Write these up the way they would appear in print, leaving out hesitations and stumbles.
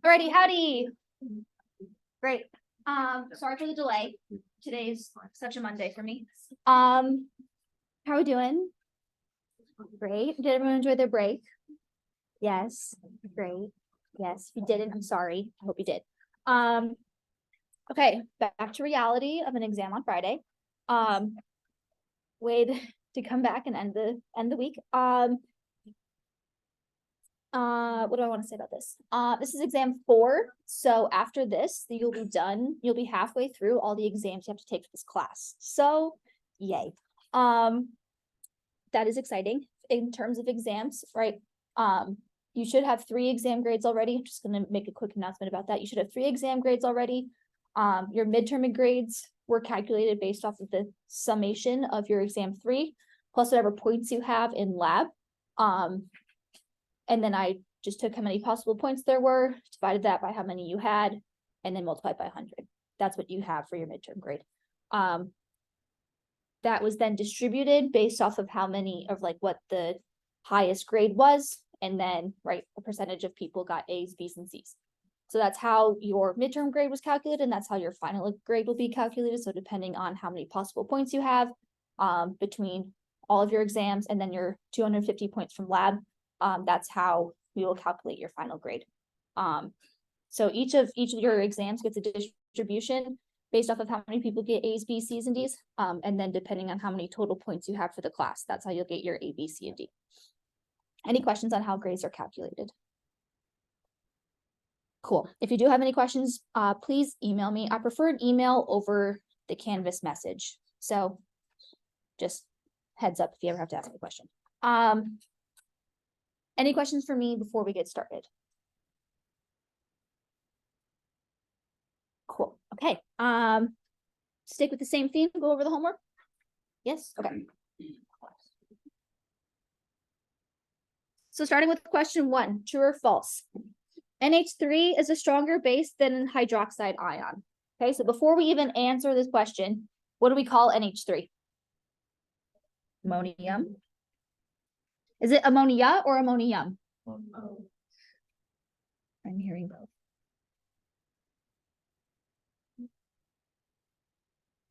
Alrighty, howdy. Great. Sorry for the delay. Today's such a Monday for me. How are we doing? Great. Did everyone enjoy their break? Yes. Great. Yes. If you didn't, I'm sorry. I hope you did. Okay, back to reality of an exam on Friday. Way to come back and end the week. What do I want to say about this? This is exam 4. So after this, you'll be done. You'll be halfway through all the exams you have to take for this class. So yay. That is exciting in terms of exams, right? You should have 3 exam grades already. I'm just going to make a quick announcement about that. You should have 3 exam grades already. Your midterm grades were calculated based off of the summation of your exam 3, plus whatever points you have in lab. And then I just took how many possible points there were, divided that by how many you had, and then multiplied by 100. That's what you have for your midterm grade. That was then distributed based off of how many of like what the highest grade was, and then right, a percentage of people got A's, B's, and C's. So that's how your midterm grade was calculated, and that's how your final grade will be calculated. So depending on how many possible points you have between all of your exams, and then your 250 points from lab, that's how we will calculate your final grade. So each of your exams gets a distribution based off of how many people get A's, B's, C's, and D's. And then depending on how many total points you have for the class, that's how you'll get your A, B, C, and D. Any questions on how grades are calculated? Cool. If you do have any questions, please email me. I prefer an email over the Canvas message. So just heads up if you ever have to ask me a question. Any questions for me before we get started? Cool. Okay. Stick with the same theme, go over the homework. Yes, okay. So starting with question 1, true or false? NH3 is a stronger base than an hydroxide ion. Okay, so before we even answer this question, what do we call NH3? Ammonium. Is it ammonia or ammonium? I'm hearing both.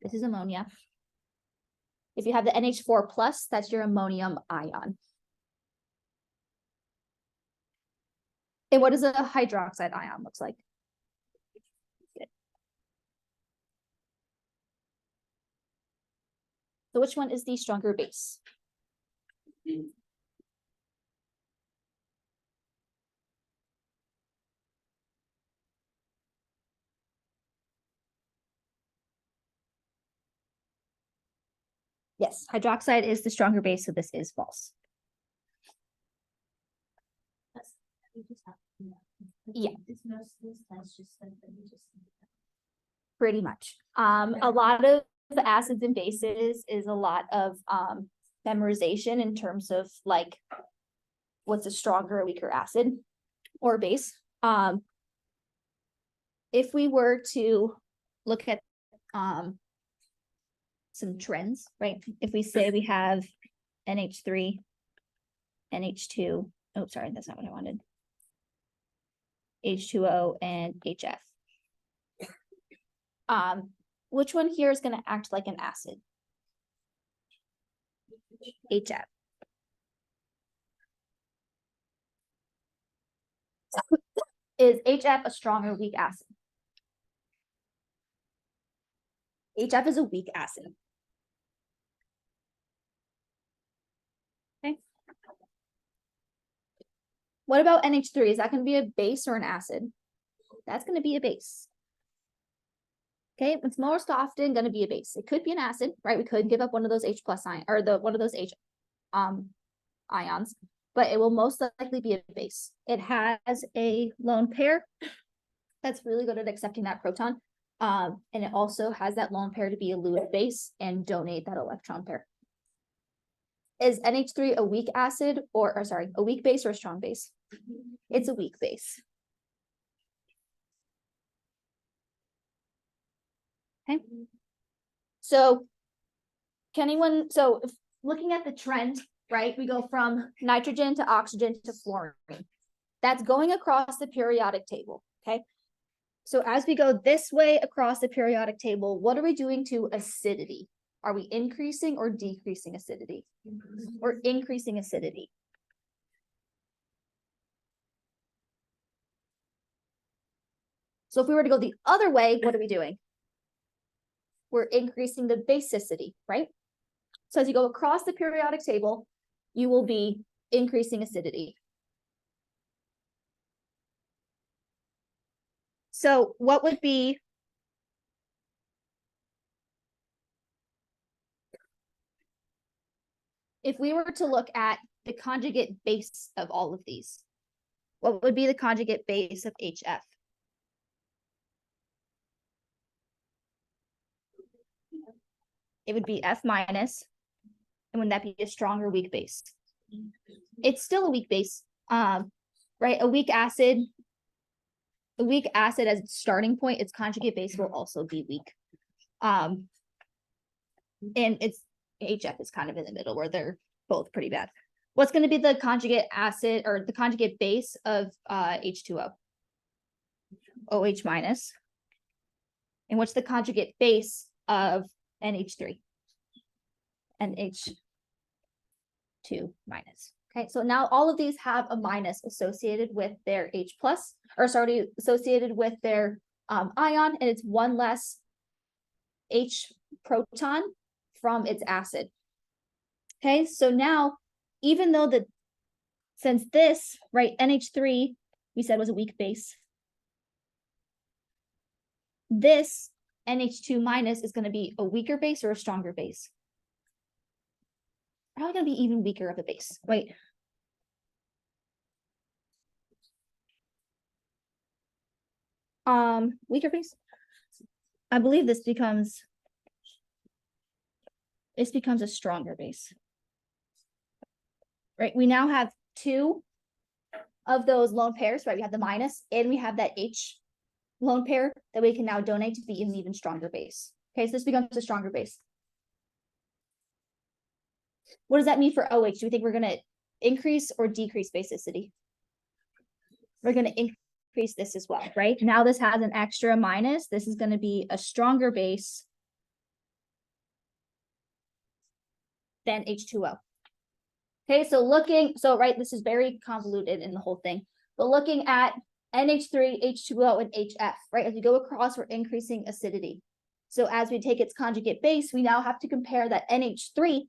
This is ammonia. If you have the NH4 plus, that's your ammonium ion. And what does a hydroxide ion looks like? Good. So which one is the stronger base? Yes, hydroxide is the stronger base, so this is false. Yeah. Pretty much. A lot of the acids and bases is a lot of memorization in terms of like what's a stronger or weaker acid or base. If we were to look at some trends, right? If we say we have NH3, NH2, oh, sorry, that's not what I wanted. H2O and HF. Which one here is going to act like an acid? HF. Is HF a strong or weak acid? HF is a weak acid. Okay. What about NH3? Is that going to be a base or an acid? That's going to be a base. Okay, it's most often going to be a base. It could be an acid, right? We could give up one of those H plus ion or one of those H ions, but it will most likely be a base. It has a lone pair that's really good at accepting that proton. And it also has that lone pair to be a Lewis base and donate that electron pair. Is NH3 a weak acid or sorry, a weak base or a strong base? It's a weak base. Okay. So if looking at the trend, right, we go from nitrogen to oxygen to fluorine. That's going across the periodic table, okay? So as we go this way across the periodic table, what are we doing to acidity? Are we increasing or decreasing acidity? Or increasing acidity? So if we were to go the other way, what are we doing? We're increasing the basicity, right? So as you go across the periodic table, you will be increasing acidity. So what would be if we were to look at the conjugate base of all of these? What would be the conjugate base of HF? It would be F minus. And wouldn't that be a strong or weak base? It's still a weak base, right? A weak acid as its starting point, its conjugate base will also be weak. And HF is kind of in the middle where they're both pretty bad. What's going to be the conjugate acid or the conjugate base of H2O? OH minus. And what's the conjugate base of NH3? NH2 minus. Okay, so now all of these have a minus associated with their H plus, or sorry, associated with their ion, and it's one less H proton from its acid. Okay, so now, even though since this, right, NH3, we said was a weak base, this NH2 minus is going to be a weaker base or a stronger base? Probably going to be even weaker of a base, right? Weaker base. I believe this becomes a stronger base. Right? We now have two of those lone pairs, right? We have the minus and we have that H lone pair that we can now donate to be an even stronger base. Okay, so this becomes a stronger base. What does that mean for OH? Do we think we're going to increase or decrease basicity? We're going to increase this as well, right? Now this has an extra minus. This is going to be a stronger base than H2O. Okay, so right, this is very convoluted in the whole thing, but looking at NH3, H2O, and HF, right? As we go across, we're increasing acidity. So as we take its conjugate base, we now have to compare that NH3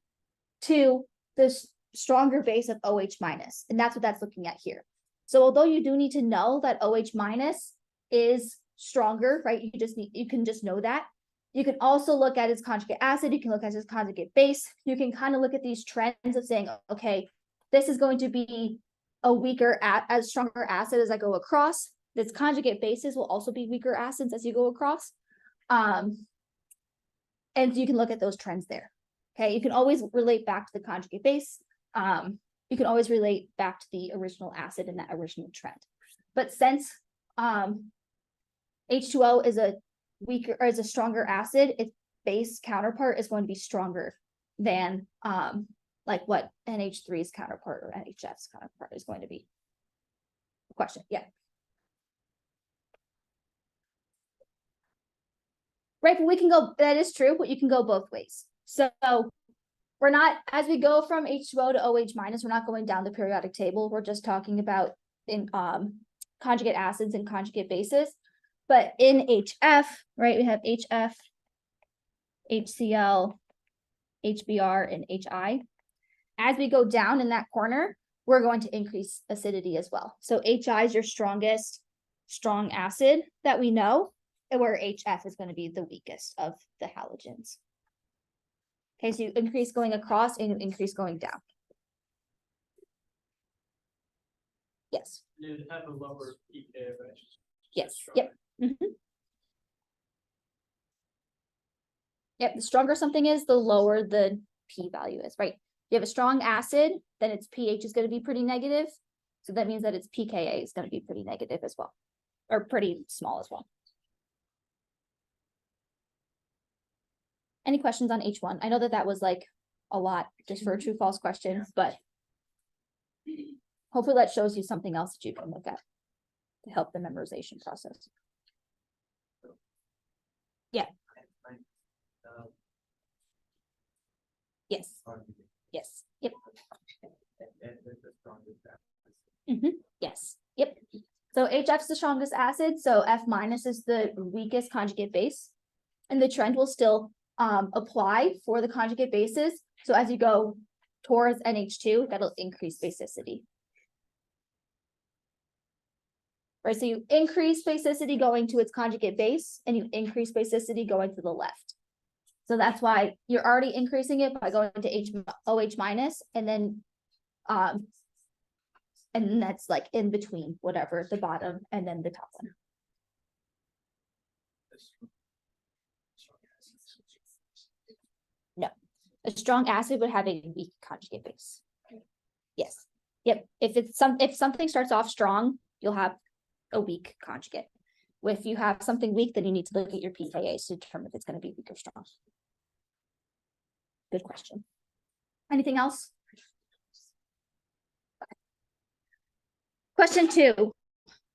to the stronger base of OH minus, and that's what that's looking at here. So although you do need to know that OH minus is stronger, right? You can just know that. You can also look at its conjugate acid. You can look at its conjugate base. You can kind of look at these trends of saying, okay, this is going to be a weaker, as stronger acid as I go across. This conjugate bases will also be weaker acids as you go across. And you can look at those trends there. Okay, you can always relate back to the conjugate base. You can always relate back to the original acid in that original trend. But since H2O is a weaker or is a stronger acid, its base counterpart is going to be stronger than like what NH3's counterpart or NHF's counterpart is going to be. Question, yeah. Right, but we can go, that is true, but you can go both ways. So we're not, as we go from H2O to OH minus, we're not going down the periodic table. We're just talking about in conjugate acids and conjugate bases. But in HF, right, we have HF, HCl, HBr, and HI. As we go down in that corner, we're going to increase acidity as well. So HI is your strongest strong acid that we know, and where HF is going to be the weakest of the halogens. Okay, so you increase going across and you increase going down. Yes. You have a lower pK, right? Yes. Yep. Yep. The stronger something is, the lower the P value is, right? You have a strong acid, then its pH is going to be pretty negative. So that means that its pKa is going to be pretty negative as well, or pretty small as well. Any questions on H1? I know that that was like a lot just for a true false question, but hopefully that shows you something else that you can look at to help the memorization process. Yeah. Yes. Yes. Yep. Yes. Yep. So HF is the strongest acid. So F minus is the weakest conjugate base, and the trend will still apply for the conjugate bases. So as you go towards NH2, that'll increase basicity. Right, so you increase basicity going to its conjugate base, and you increase basicity going to the left. So that's why you're already increasing it by going to OH minus, and then that's like in between whatever, the bottom and then the top one. No, a strong acid would have a weak conjugate base. Yes. Yep. If something starts off strong, you'll have a weak conjugate. If you have something weak, then you need to look at your pKa to determine if it's going to be weak or strong. Good question. Anything else? Okay. Question 2.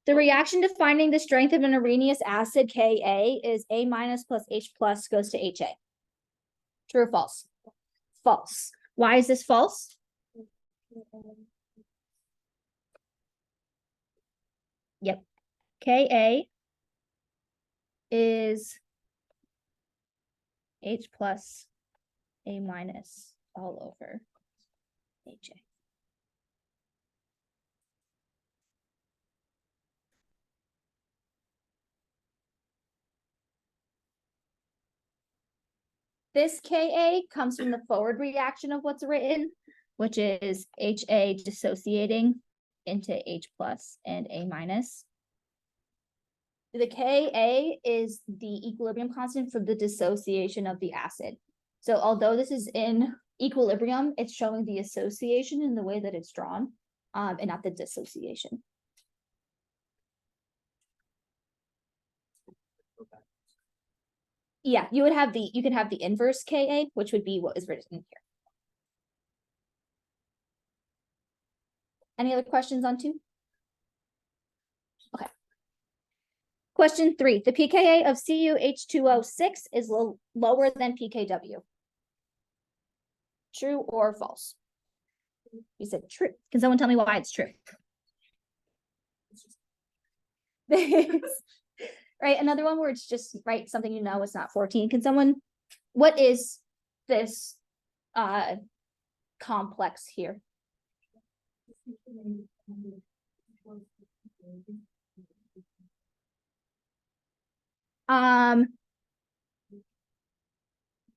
The reaction to finding the strength of an areneous acid Ka is A minus plus H plus goes to HA. True or false? False. Why is this false? Yep. Ka is H plus A minus all over HA. This Ka comes from the forward reaction of what's written, which is HA dissociating into H plus and A minus. The Ka is the equilibrium constant for the dissociation of the acid. So although this is in equilibrium, it's showing the association in the way that it's drawn, and not the dissociation. Yeah, you could have the inverse Ka, which would be what is written here. Any other questions on 2? Okay. Question 3, the pKa of CuH2O6 is lower than pKw. True or false? You said true. Can someone tell me why it's true? Right, another one where it's just right something you know it's not 14. Can someone, what is this complex here?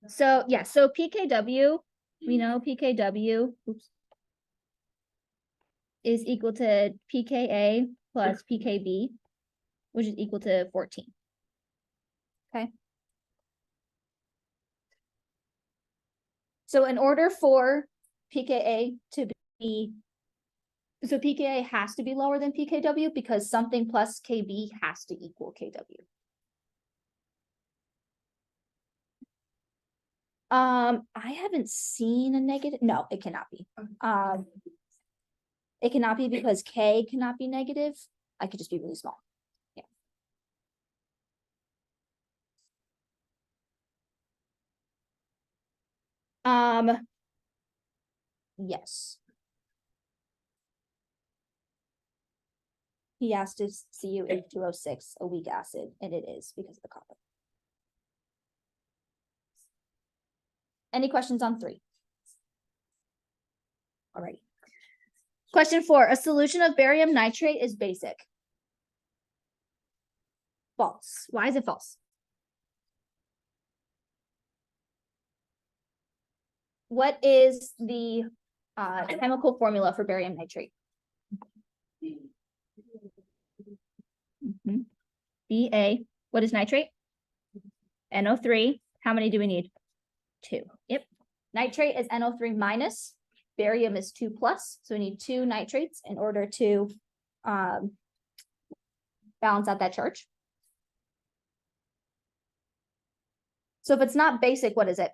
So yeah, so pKw, we know pKw, is equal to pKa plus pKb, which is equal to 14. Okay. So in order for pKa to be, so pKa has to be lower than pKw because something plus Kb has to equal Kw. I haven't seen a negative. No, it cannot be. It cannot be because K cannot be negative. I could just be really small. Yeah. Yes. He asked if CuH2O6 a weak acid, and it is because of the copper. Any questions on 3? All right. Question 4, a solution of barium nitrate is basic. False. Why is it false? What is the chemical formula for barium nitrate? Ba. What is nitrate? NO3. How many do we need? 2. Yep. Nitrate is NO3 minus. Barium is 2 plus. So we need 2 nitrates in order to balance out that charge. So if it's not basic, what is it?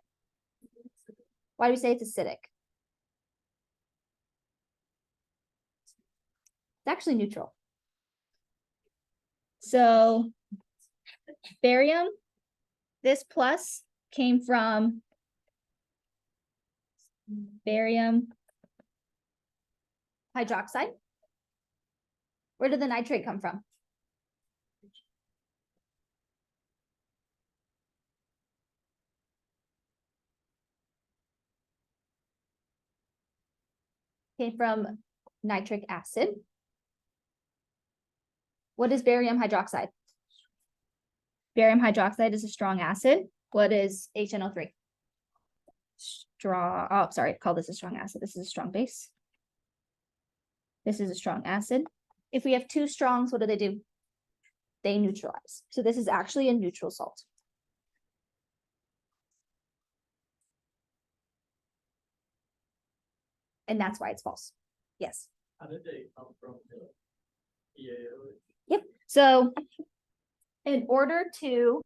Why do we say it's acidic? It's actually neutral. So barium, this plus came from barium hydroxide. Where did the nitrate come from? Came from nitric acid. What is barium hydroxide? Barium hydroxide is a strong acid. What is HNO3? Strong, oh, sorry, call this a strong acid. This is a strong base. This is a strong acid. If we have 2 strongs, what do? They neutralize. So this is actually a neutral salt. And that's why it's false. Yes. How did they come from the EAO? Yep. So in order to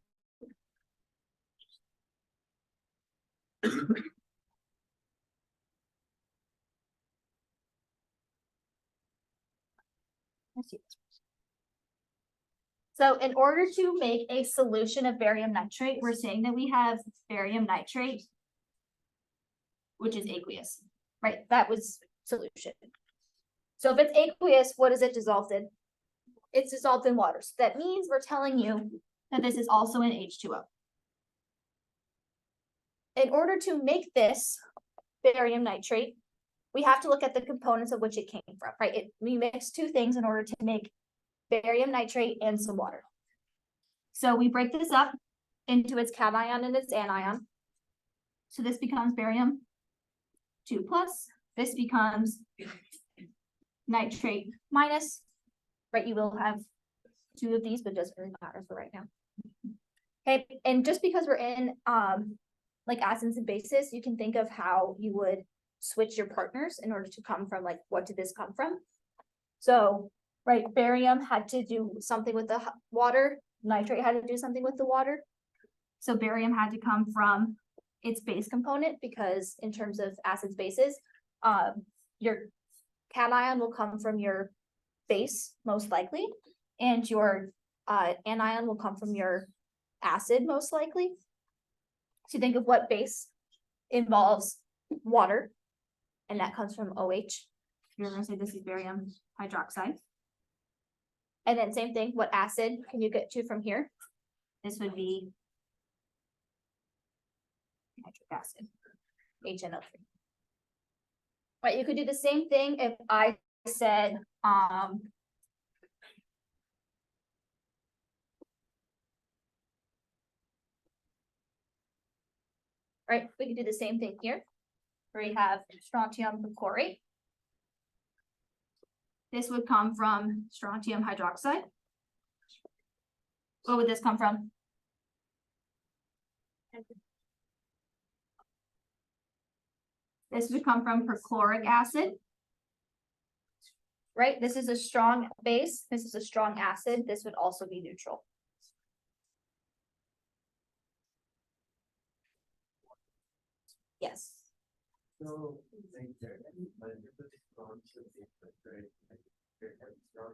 so in order to make a solution of barium nitrate, we're saying that we have barium nitrate, which is aqueous, right? That was solution. So if it's aqueous, what is it dissolved in? It's dissolved in water. So that means we're telling you that this is also an H2O. in order to make this barium nitrate, we have to look at the components of which it came from, right? We mix two things in order to make barium nitrate and some water. So we break this up into its cation and its anion. So this becomes barium 2+. This becomes nitrate minus, right? You will have two of these, but it doesn't really matter for right now. Okay, and just because we're in like acids and bases, you can think of how you would switch your partners in order to come from, like, what did this come from? So, right, barium had to do something with the water, nitrate had to do something with the water. So barium had to come from its base component, because in terms of acids bases, your cation will come from your base most likely, and your anion will come from your acid most likely. So think of what base involves water, and that comes from OH. You're gonna say this is barium hydroxide. And then same thing, what acid can you get to from here? This would be nitric acid, HNO3. Right, you could do the same thing if I said, right, we could do the same thing here, where we have strontium perchlorate. This would come from strontium hydroxide. What would this come from? This would come from perchloric acid. Right, this is a strong base, this is a strong acid, this would also be neutral. Yes. So, like, there are multiple forms of different, right? Like, there are strong,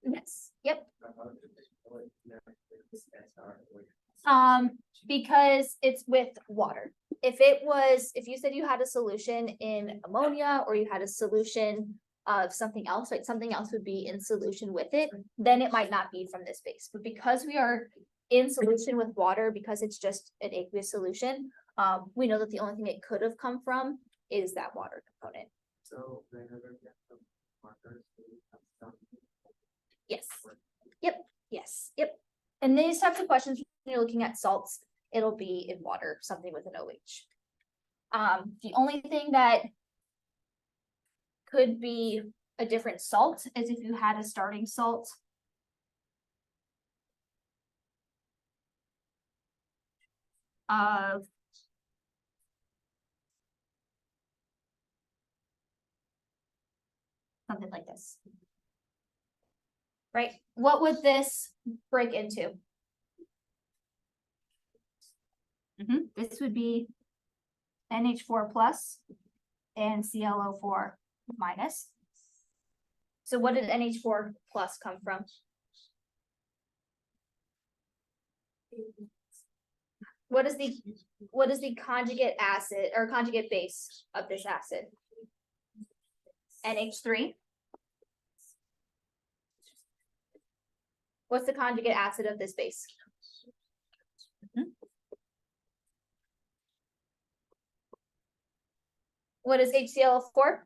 Yes, yep. about this SR, Because it's with water. If you said you had a solution in ammonia, or you had a solution of something else, right? Something else would be in solution with it, then it might not be from this base. But because we are in solution with water, because it's just an aqueous solution, we know that the only thing it could have come from is that water component. so whenever we have some markers, we have some. Yes. Yep. Yes. Yep. And these types of questions, when you're looking at salts, it'll be in water, something with an OH. The only thing that could be a different salt is if you had a starting salt of something like this. Right? What would this break into? This would be NH4 plus and ClO4 minus. So what did NH4 plus come from? What is the conjugate acid or conjugate base of this acid? NH3. What's the conjugate acid of this base? What is HClO4?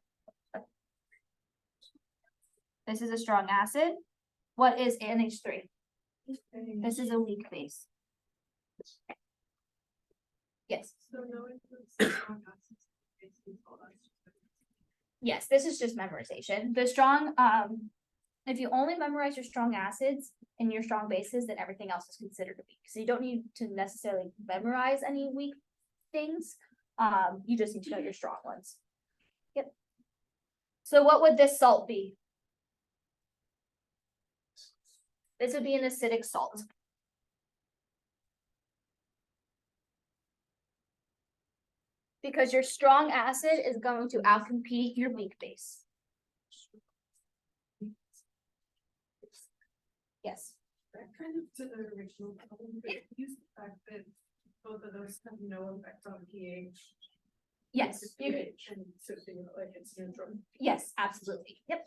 This is a strong acid. What is NH3? This is a weak base. Yes. Yes, this is just memorization. The strong, if you only memorize your strong acids and your strong bases, then everything else is considered weak. So you don't need to necessarily memorize any weak things. You just need to know your strong ones. Yep. So what would this salt be? This would be an acidic salt. Because your strong acid is going to outcompete your weak base. Yes. That kind of to the original problem, it used the fact that both of those have no effect on pH. Yes, you could. pH, and so think of it like it's neutral. Yes, absolutely. Yep.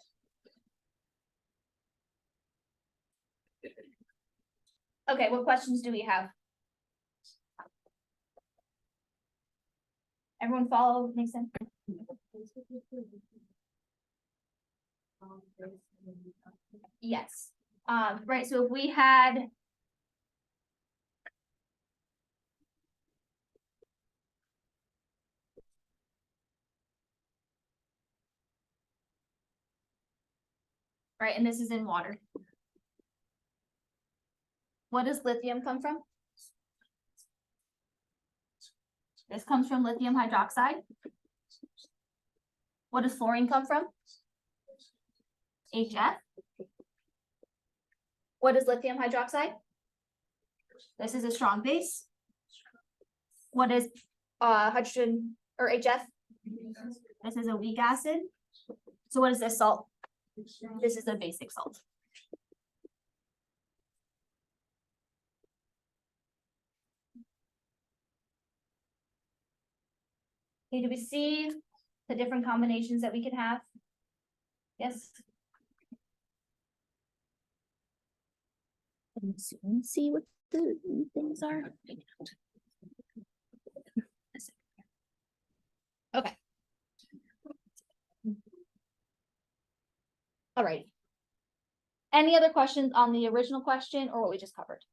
Okay, what questions do we have? Everyone follow, makes sense? Yes, right, so if we had. Right, and this is in water. What does lithium come from? This comes from lithium hydroxide. What does fluorine come from? HF. What is lithium hydroxide? This is a strong base. What is hydrogen or HF? This is a weak acid. So what is this salt? This is a basic salt. Okay, do we see the different combinations that we could have? Yes. Let's see what the things are. Okay. All right. Any other questions on the original question or what we just covered?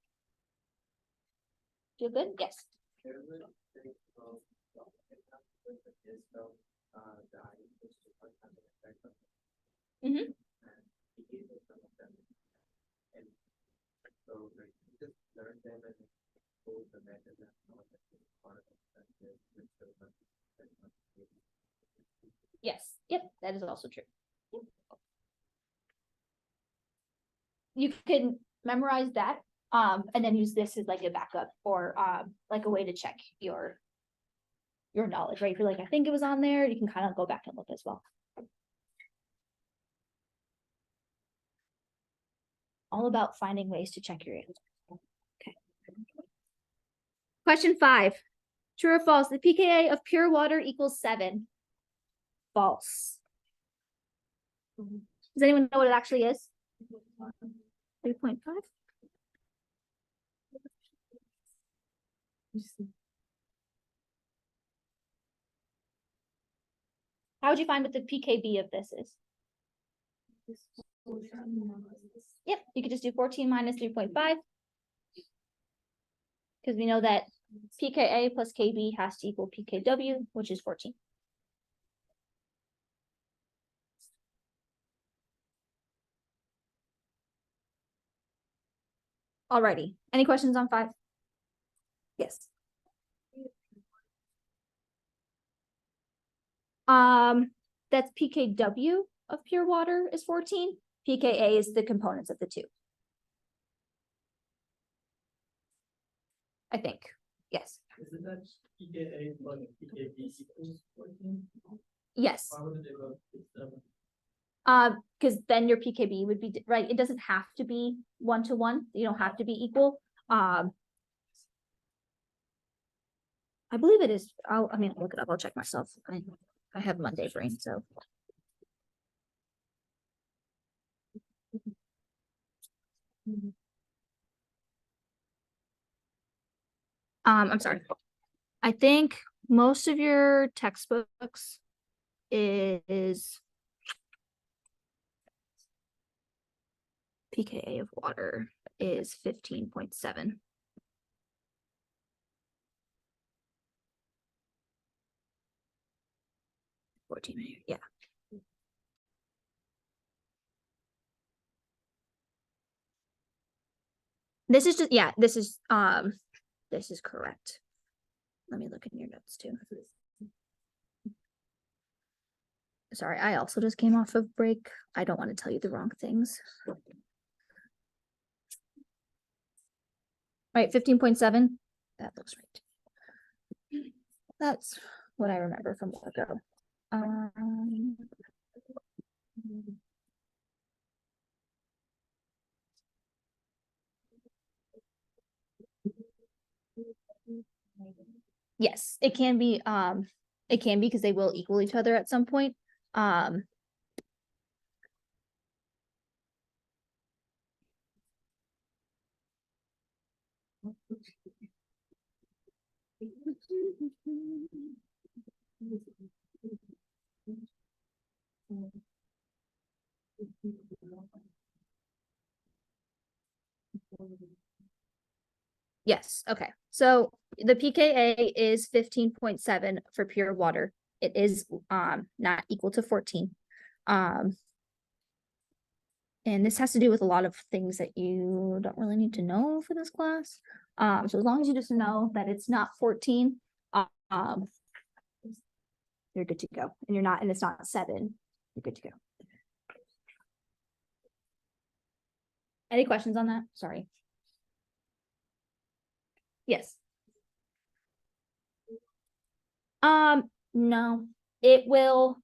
Feel good? Yes. Mhm. So like you just learn them and hold the method and not that it's part of that. Yes. Yep. That is also true. You can memorize that, and then use this as like a backup or like a way to check your knowledge, right? If you're like, I think it was on there, you can kind of go back and look as well. All about finding ways to check your answer. Okay. Question 5. True or false? The pKa of pure water equals 7. False. Does anyone know what it actually is? 3.5. How would you find what the pKb of this is? Yep, you could just do 14 minus 3.5. Because we know that pKa plus Kb has to equal pKw, which is 14. Alrighty, any questions on 5? Yes. That's pKw of pure water is 14. pKa is the components of the two. I think, yes. Isn't that pKa plus pKb equals 14? Yes. Why would it go to 7? Because then your pKb would be right. It doesn't have to be 1-to-1. You don't have to be equal. I believe it is. I'll look it up. I'll check myself. I have Monday brain, so. I'm sorry. I think most of your textbooks is pKa of water is 15.7. Yeah. This is just, yeah, this is correct. Let me look in your notes too. Sorry, I also just came off of break. I don't want to tell you the wrong things. Right, 15.7. That looks right. That's what I remember from ago. Yes, it can be because they will equal each other at some point. Yes, okay. So the pKa is 15.7 for pure water. It is not equal to 14. And this has to do with a lot of things that you don't really need to know for this class. So as long as you just know that it's not 14, you're good to go. And it's not 7, you're good to go. Any questions on that? Sorry. Yes. No, it will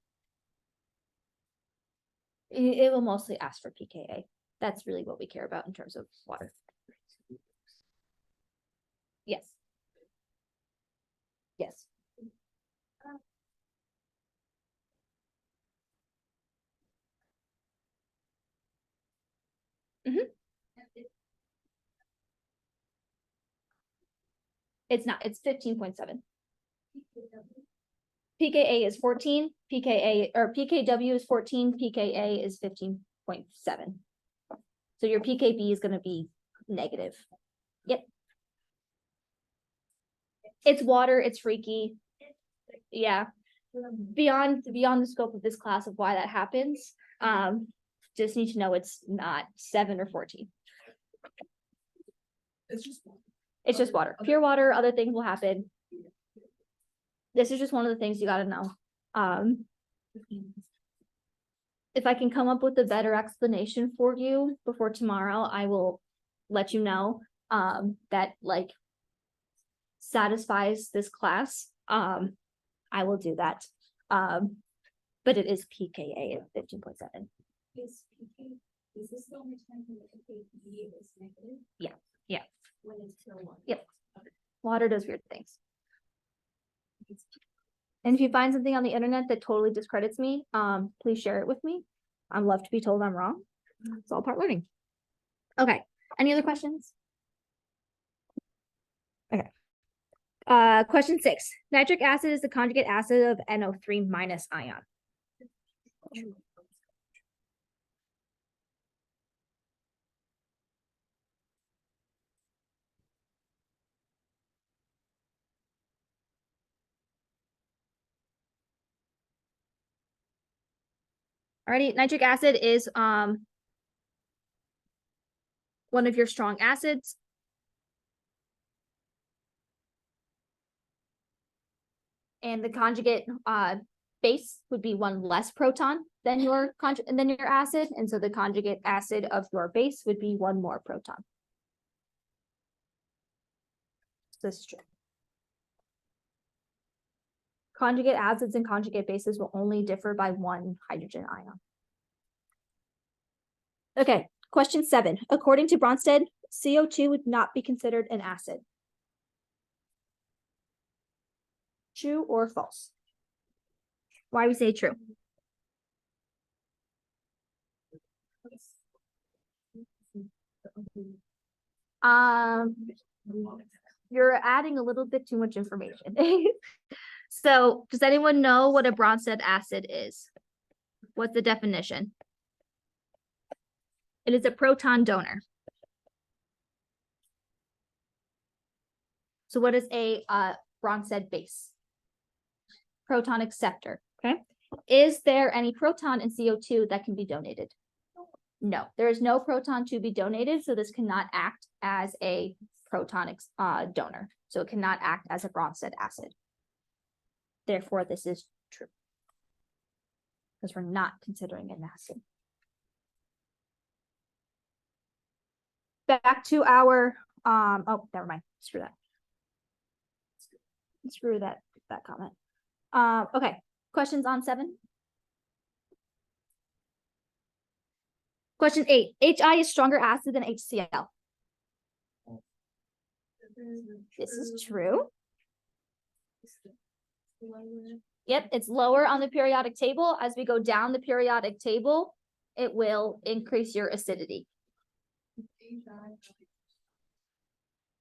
mostly ask for pKa. That's really what we care about in terms of water. Yes. Yes. It's not, it's 15.7. pKa is 14, pKw is 14, pKa is 15.7. So your pKb is going to be negative. Yep. It's water, it's freaky. Yeah. Beyond the scope of this class of why that happens. Just need to know it's not 7 or 14. It's just water. Pure water, other things will happen. This is just one of the things you got to know. If I can come up with a better explanation for you before tomorrow, I will let you know that like satisfies this class. I will do that. But it is pKa at 15.7. Is this the only time when the pKb is negative? Yeah. Yeah. When it's pure water? Yep. Water does weird things. And if you find something on the internet that totally discredits me, please share it with me. I'd love to be told I'm wrong. It's all part learning. Okay. Any other questions? Okay. Question 6. Nitric acid is the conjugate acid of NO3 minus ion. Alrighty, nitric acid is one of your strong acids. And the conjugate base would be one less proton than your acid, and so the conjugate acid of your base would be one more proton. So this is true. Conjugate acids and conjugate bases will only differ by one hydrogen ion. Okay, question 7. According to Bronsted, CO2 would not be considered an acid. True or false? Why we say true? You're adding a little bit too much information. So does anyone know what a Bronsted acid is? What's the definition? It is a proton donor. So what is a Bronsted base? Proton acceptor, okay? Is there any proton in CO2 that can be donated? No, there is no proton to be donated, so this cannot act as a proton donor. So it cannot act as a Bronsted acid. Therefore, this is true. Because we're not considering an acid. Back to our, oh, never mind, screw that. Screw that comment. Okay, questions on 7? Question 8, HI is stronger acid than HCl. This is true. Yep, it's lower on the periodic table. As we go down the periodic table, it will increase your acidity.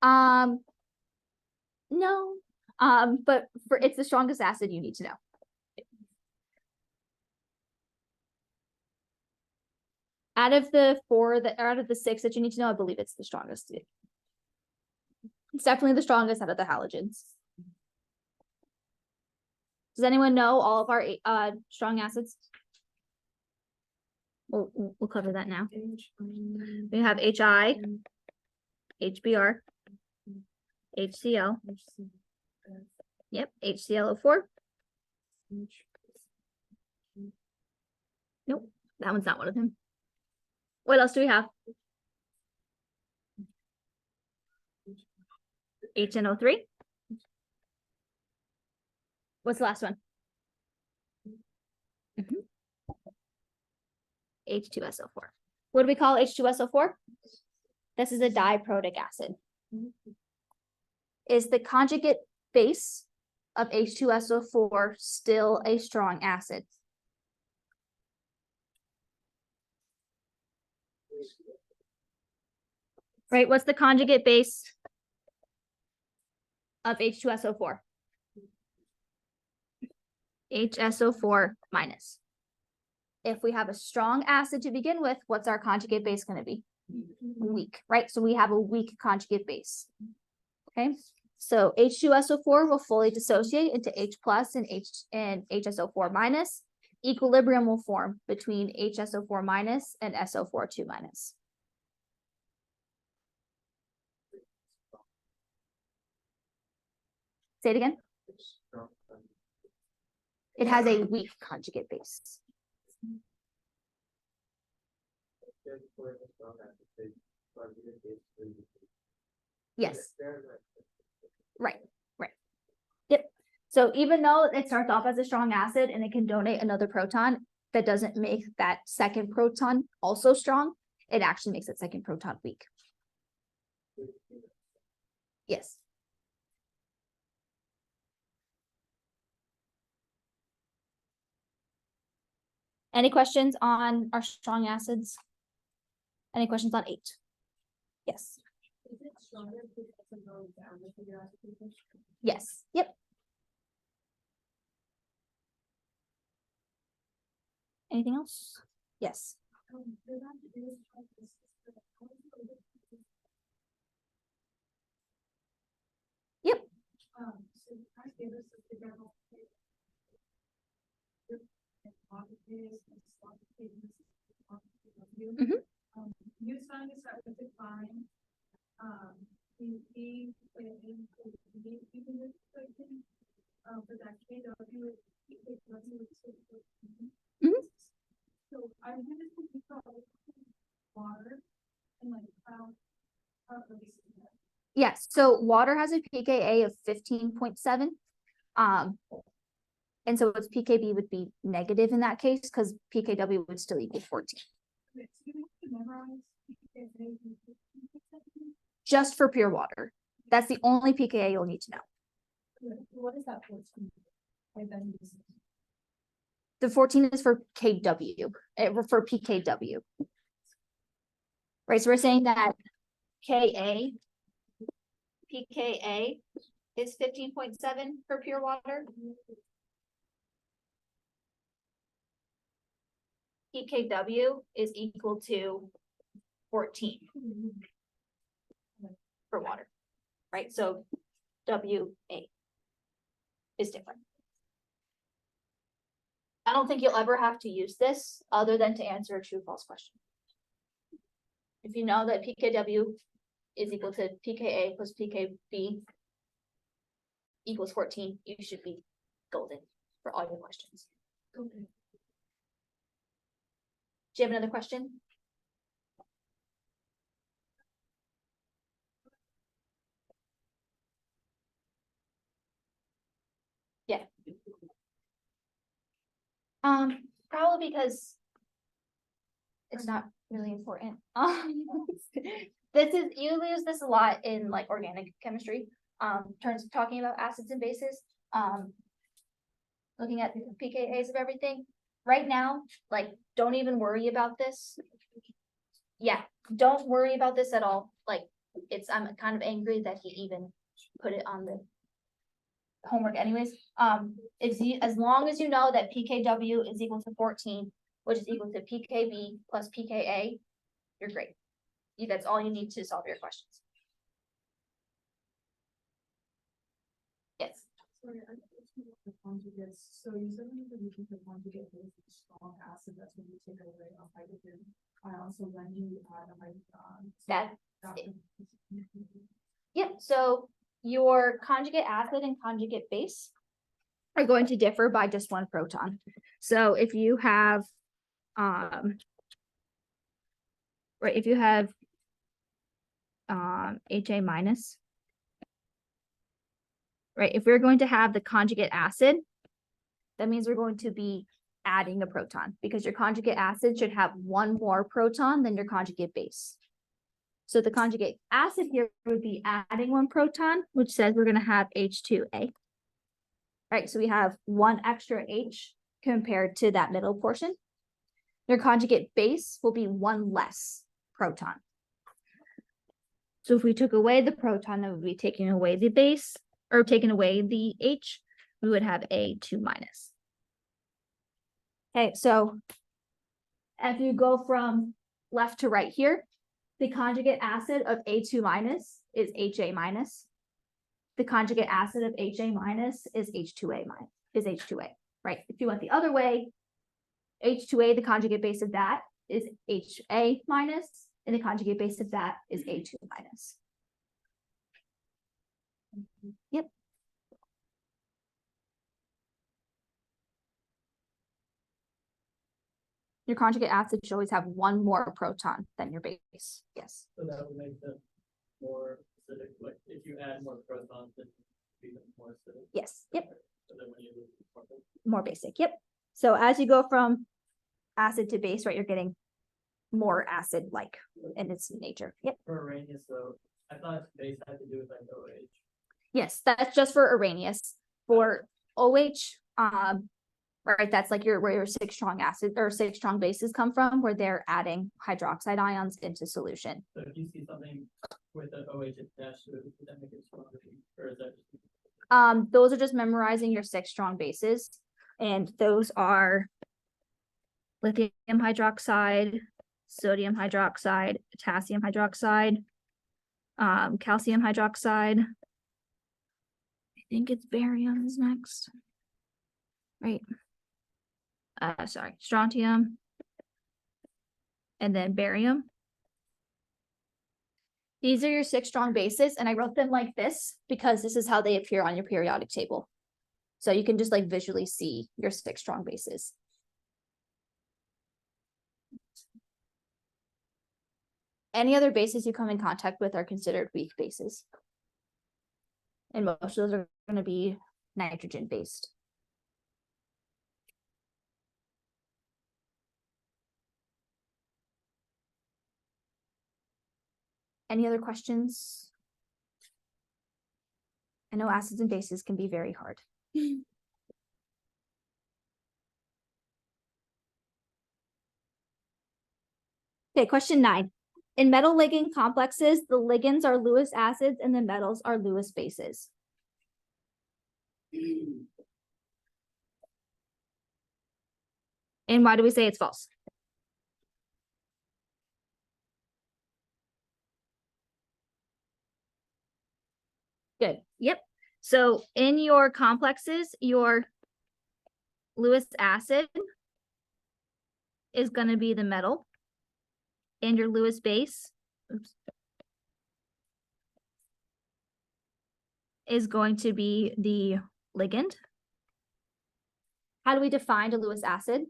No, but it's the strongest acid you need to know. Out of the four that, or out of the six that you need to know, I believe it's the strongest. It's definitely the strongest out of the halogens. Does anyone know all of our strong acids? We'll cover that now. We have HI, HBr, HCl. Yep, HClO4. Nope, that one's not one of them. What else do we have? HNO3. What's the last one? H2SO4. What do we call H2SO4? This is a diprotic acid. Is the conjugate base of H2SO4 still a strong acid? Right, what's the conjugate base of H2SO4? HSO4 minus. If we have a strong acid to begin with, what's our conjugate base going to be? Weak, right? So we have a weak conjugate base. Okay, so H2SO4 will fully dissociate into H plus and HSO4 minus. Equilibrium will form between HSO4 minus and SO4 2 minus. Say it again. It has a weak conjugate base. Yes. Right. Yep. So even though it starts off as a strong acid and it can donate another proton, that doesn't make that second proton also strong. It actually makes that second proton weak. Yes. Any questions on our strong acids? Any questions on 8? Yes. Is it stronger because it goes down with the acid? Yes. Yep. Anything else? Yes. Yep. So I gave us a figure out. Mhm. You signed this out with the fine. For that KW. Mhm. So I did this with water and like how. Yes, so water has a pKa of 15.7. And so its pKb would be negative in that case because pKw would still equal 14. Just for pure water. That's the only pKa you'll need to know. What is that 14? The 14 is for Kw, for pKw. Right, so we're saying that Ka, pKa is 15.7 for pure water. pKw is equal to 14 for water, right? So Wa is different. I don't think you'll ever have to use this other than to answer a true false question. If you know that pKw is equal to pKa plus pKb equals 14, you should be golden for all your questions. Okay. Do you have another question? Yeah. Probably because it's not really important. This is, you use this a lot in like organic chemistry, terms of talking about acids and bases, looking at the pKa's of everything. Right now, like, don't even worry about this. Yeah, don't worry about this at all. Like, I'm kind of angry that he even put it on the homework anyways. As long as you know that pKw is equal to 14, which is equal to pKb plus pKa, you're great. That's all you need to solve your questions. Yes. Sorry, I just want the conjugates. So you said that you can conjugate with a strong acid, that's when you take away a hydrogen. So when you add a hydrogen. Yep, so your conjugate acid and conjugate base are going to differ by just one proton. So if you have, if you have HA minus, right, if we're going to have the conjugate acid, that means we're going to be adding a proton because your conjugate acid should have one more proton than your conjugate base. So the conjugate acid here would be adding one proton, which says we're going to have H2A. Right, so we have one extra H compared to that middle portion. Your conjugate base will be one less proton. So if we took away the proton, that would be taking away the base, or taking away the H, we would have A2 minus. Okay, so if you go from left to right here, the conjugate acid of A2 minus is HA minus. The conjugate acid of HA minus is H2A minus, is H2A, right? If you went the other way, H2A, the conjugate base of that is HA minus, and the conjugate base of that is A2 minus. Yep. Your conjugate acid should always have one more proton than your base. Yes. So that would make them more acidic. Like if you add more protons, then it becomes more acidic. Yes. Yep. So then when you lose More basic. Yep. So as you go from acid to base, right, you're getting more acid-like in its nature. Yep. for Arrhenius, though, I thought base had to do with like OH. Yes, that's just for Arrhenius. For OH, right, that's like where your 6 strong acid or 6 strong bases come from, where they're adding hydroxide ions into solution. So if you see something with an OH attached to it, would that make it stronger? Or is that just... Those are just memorizing your 6 strong bases, and those are lithium hydroxide, sodium hydroxide, potassium hydroxide, calcium hydroxide. I think it's barium is next. Right. Sorry, strontium, and then barium. These are your 6 strong bases, and I wrote them like this because this is how they appear on your periodic table. So you can just like visually see your 6 strong bases. Any other bases you come in contact with are considered weak bases. And most of those are going to be nitrogen based. Any other questions? I know acids and bases can be very hard. Okay, question 9. In metal ligand complexes, the ligands are Lewis acids and the metals are Lewis bases. And why do we say it's false? Good. Yep. So in your complexes, your Lewis acid is going to be the metal, and your Lewis base is going to be the ligand. How do we define a Lewis acid?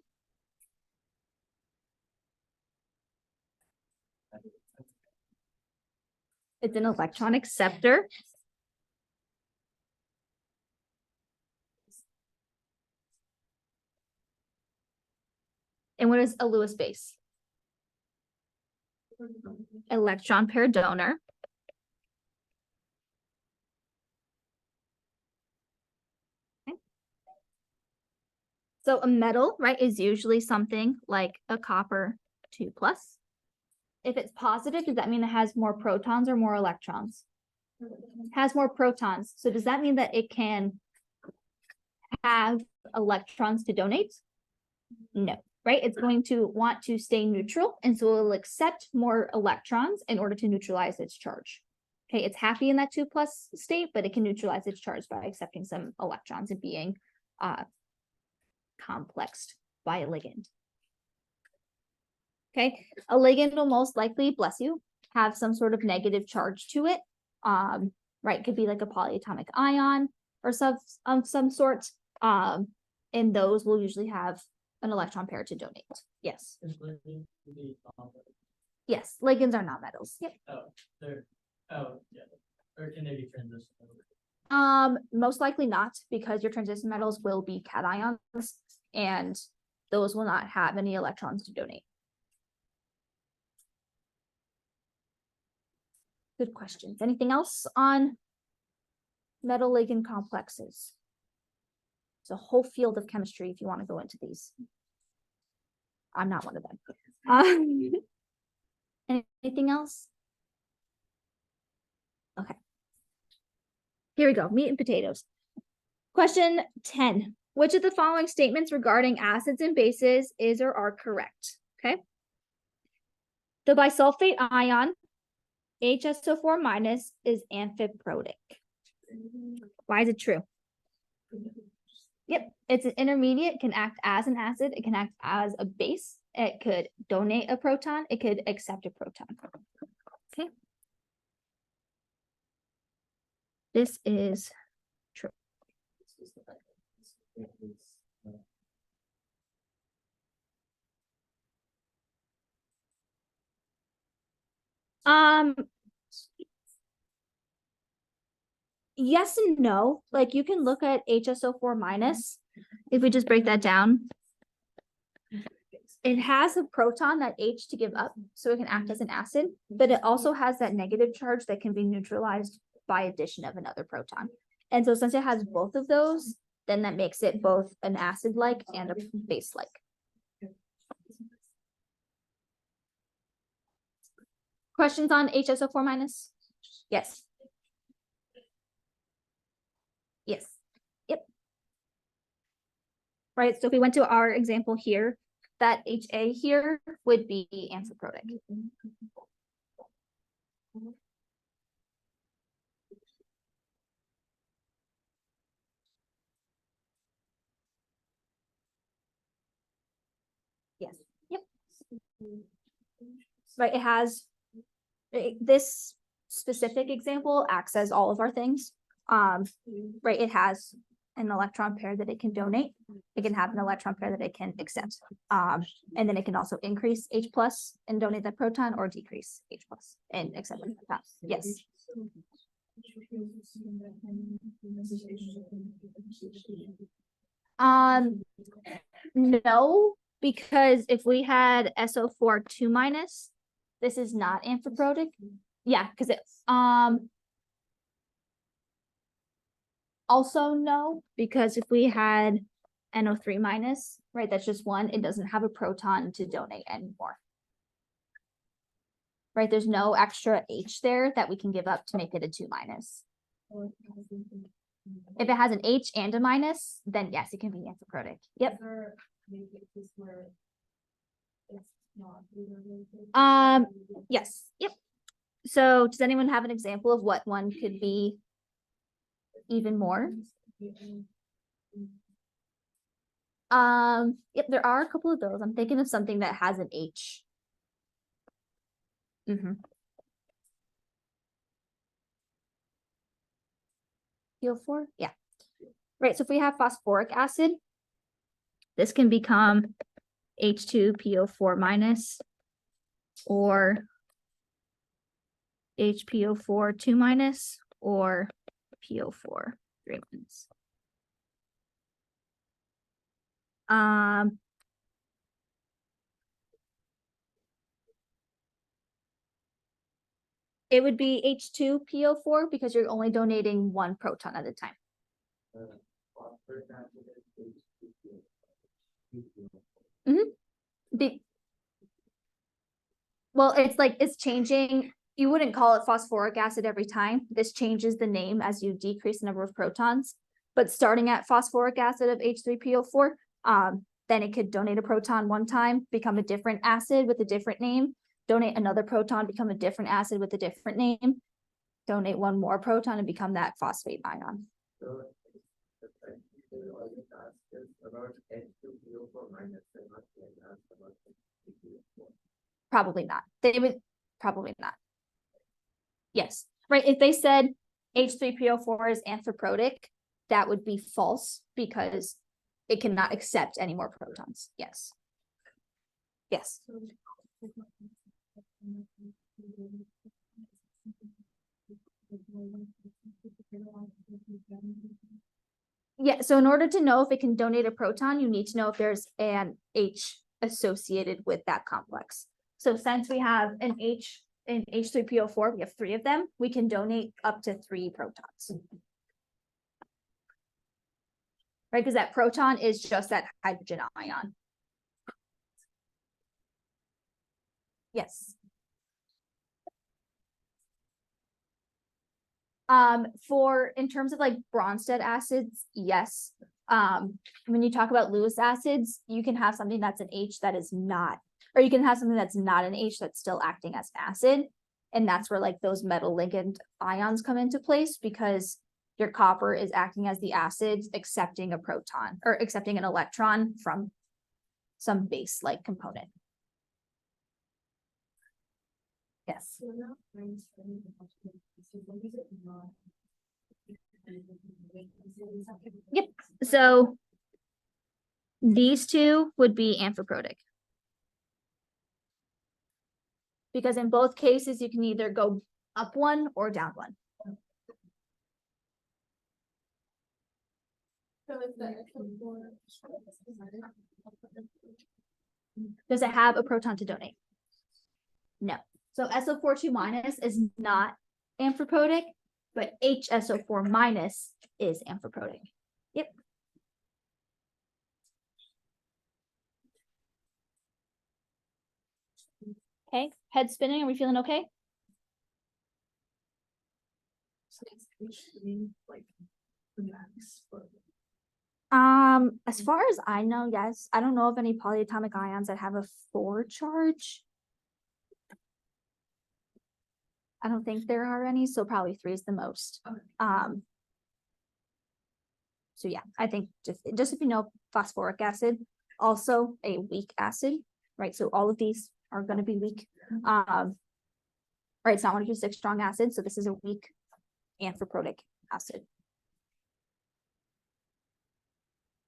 It's an electron acceptor. And what is a Lewis base? Electron pair donor. Okay. So a metal, right, is usually something like a copper 2+. If it's positive, does that mean it has more protons or more electrons? It has more protons. So does that mean that it can have electrons to donate? No, right? It's going to want to stay neutral, and so it'll accept more electrons in order to neutralize its charge. Okay, it's happy in that 2+ state, but it can neutralize its charge by accepting some electrons and being complexed by a ligand. Okay, a ligand will most likely, bless you, have some sort of negative charge to it. Right, could be like a polyatomic ion or some sort. And those will usually have an electron pair to donate. Yes. Is lithium to be complex? Yes, ligands are nonmetals. Yep. Yeah. Or can they be transition? Most likely not, because your transition metals will be cations, and those will not have any electrons to donate. Good questions. Anything else on metal ligand complexes? It's a whole field of chemistry if you want to go into these. I'm not one of them. Anything else? Okay. Here we go, meat and potatoes. Question 10. Which of the following statements regarding acids and bases is or are correct? Okay. The bisulfate ion, HSO4- is amphiprotic. Why is it true? Yep, it's an intermediate, can act as an acid, it can act as a base, it could donate a proton, it could accept a proton. Okay. This is true. Yes and no. Like you can look at HSO4-. If we just break that down, it has a proton, that H, to give up, so it can act as an acid, but it also has that negative charge that can be neutralized by addition of another proton. And so since it has both of those, then that makes it both an acid-like and a base-like. Questions on HSO4-? Yes. Yes. Yep. Right, so if we went to our example here, that HA here would be amphiprotic. Yes. Yep. Right, it has this specific example acts as all of our things. Right, it has an electron pair that it can donate. It can have an electron pair that it can accept. And then it can also increase H+ and donate that proton, or decrease H+ and accept the proton. Yes. No, because if we had SO4-2-, this is not amphiprotic. Yeah, because it also no, because if we had NO3-, right, that's just one, it doesn't have a proton to donate anymore. Right, there's no extra H there that we can give up to make it a 2-. If it has an H and a minus, then yes, it can be amphiprotic. Yep. Yes. Yep. So does anyone have an example of what one could be even more? Yep, there are a couple of those. I'm thinking of something that has an H. PO4? Yeah. Right, so if we have phosphoric acid, this can become H2PO4- or HPO4-2- or PO4-3-. It would be H2PO4 because you're only donating one proton at a time. Well, it's like it's changing. You wouldn't call it phosphoric acid every time. This changes the name as you decrease the number of protons. But starting at phosphoric acid of H3PO4, then it could donate a proton one time, become a different acid with a different name, donate another proton, become a different acid with a different name, donate one more proton and become that phosphate ion. So, the fact that they always ask us about H2PO4 minus, they're not going to ask about H2PO4. Probably not. They would probably not. Yes, right. If they said H3PO4 is anthropotic, that would be false because it cannot accept any more protons. Yes. Yes. Yeah, so in order to know if it can donate a proton, you need to know if there's an H associated with that complex. So since we have an H3PO4, we have 3 of them, we can donate up to 3 protons. Right, because that proton is just that hydrogen ion. Yes. For in terms of like Bronsted acids, yes. When you talk about Lewis acids, you can have something that's an H that is not, or you can have something that's not an H that's still acting as acid. And that's where like those metal ligand ions come into place, because your copper is acting as the acid, accepting a proton or accepting an electron from some base-like component. Yes. So now I'm studying the question, so what is it not? Yep. So these two would be amphiprotic. Because in both cases, you can either go up one or down one. So if the Does it have a proton to donate? No. So SO42 minus is not amphiprotic, but HSO4 minus is amphiprotic. Yep. Okay, head spinning. Are we feeling okay? like the max, but As far as I know, yes. I don't know of any polyatomic ions that have a 4 charge. I don't think there are any, so probably 3 is the most. Okay. So yeah, I think just if you know, phosphoric acid, also a weak acid, right? So all of these are going to be weak. Right, it's not 126 strong acid, so this is a weak amphiprotic acid.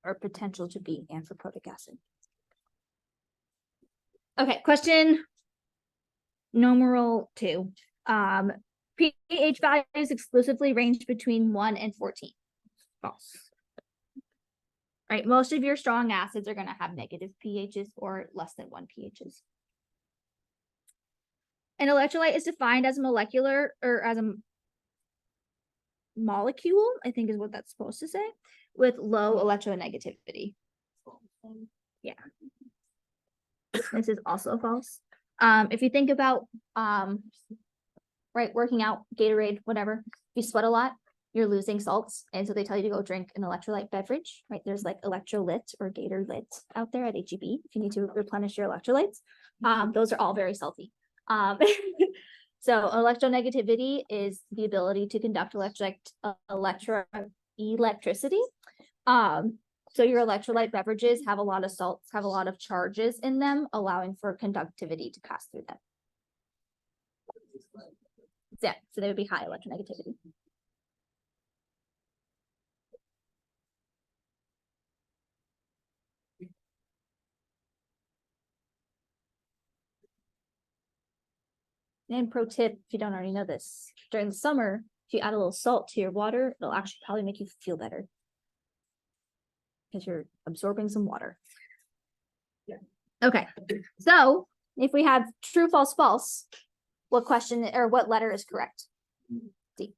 Or potential to be amphiprotic acid. Okay, question numeral 2. pH values exclusively range between 1 and 14. False. Right, most of your strong acids are going to have negative pHs or less than 1 pHs. An electrolyte is defined as a molecular or as a molecule, I think is what that's supposed to say, with low electronegativity. Yeah. This is also false. If you think about right, working out, Gatorade, whatever, if you sweat a lot, you're losing salts, and so they tell you to go drink an electrolyte beverage, right? There's like Electrolyt or Gatorlyt out there at HEB if you need to replenish your electrolytes. Those are all very salty. So electronegativity is the ability to conduct electricity. So your electrolyte beverages have a lot of salts, have a lot of charges in them, allowing for conductivity to pass through them. Yeah, so they would be high electronegativity. And pro tip, if you don't already know this, during the summer, if you add a little salt to your water, it'll actually probably make you feel better. Because you're absorbing some water. Yeah. Okay, so if we have true, false, false, what question or what letter is correct? D.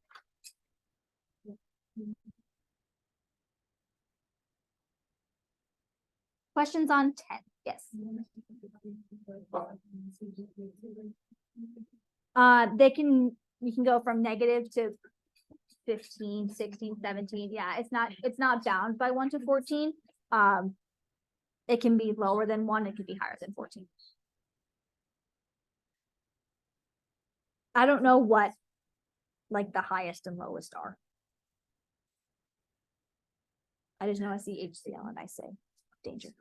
Questions on 10, yes. You can go from negative to 15, 16, 17. Yeah, it's not bound by 1 to 14. It can be lower than 1, it could be higher than 14. I don't know what like the highest and lowest are. I just know I see HCl and I say danger.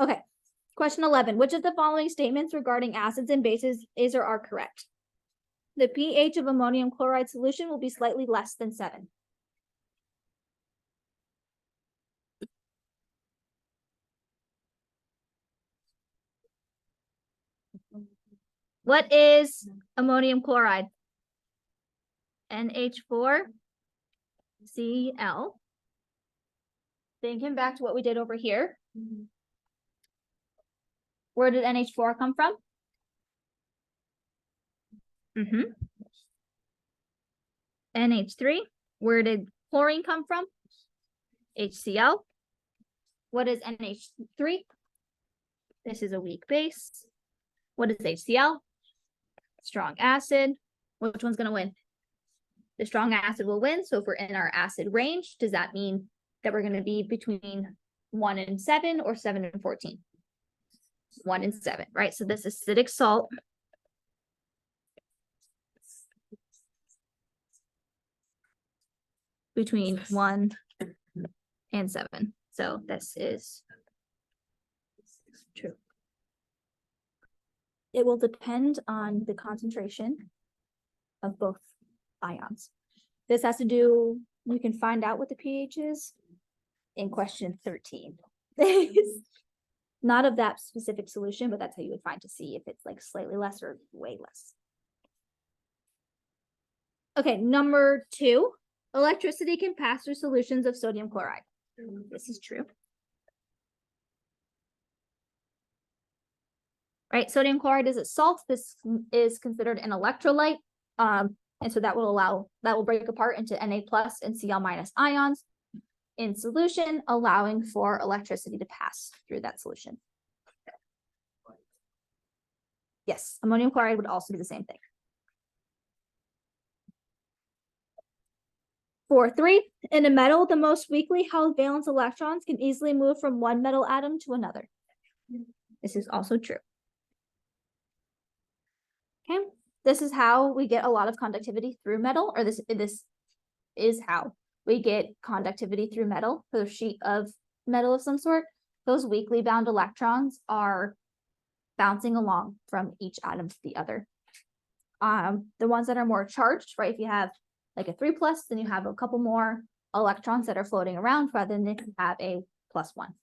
Okay, question 11. Which of the following statements regarding acids and bases is or are correct? The pH of ammonium chloride solution will be slightly less than 7. What is ammonium chloride? NH4Cl. Thinking back to what we did over here. Where did NH4 come from? NH3. Where did chlorine come from? HCl. What is NH3? This is a weak base. What is HCl? Strong acid. Which one's going to win? The strong acid will win. So if we're in our acid range, does that mean that we're going to be between 1 and 7 or 7 and 14? 1 and 7, right? So this acidic salt between 1 and 7. So this is true. It will depend on the concentration of both ions. This has to do, you can find out what the pH is in question 13. Not of that specific solution, but that's how you would find to see if it's like slightly less or way less. Okay, number 2, electricity can pass through solutions of sodium chloride. This is true. Right, sodium chloride is a salt. This is considered an electrolyte. And so that will break apart into Na+ and Cl- ions in solution, allowing for electricity to pass through that solution. Yes, ammonium chloride would also be the same thing. 4.3, in a metal, the most weakly held valence electrons can easily move from one metal atom to another. This is also true. Okay, this is how we get a lot of conductivity through metal, or this is how we get conductivity through metal for a sheet of metal of some sort. Those weakly bound electrons are bouncing along from each atom to the other. The ones that are more charged, right? If you have like a 3+, then you have a couple more electrons that are floating around rather than if you have a +1.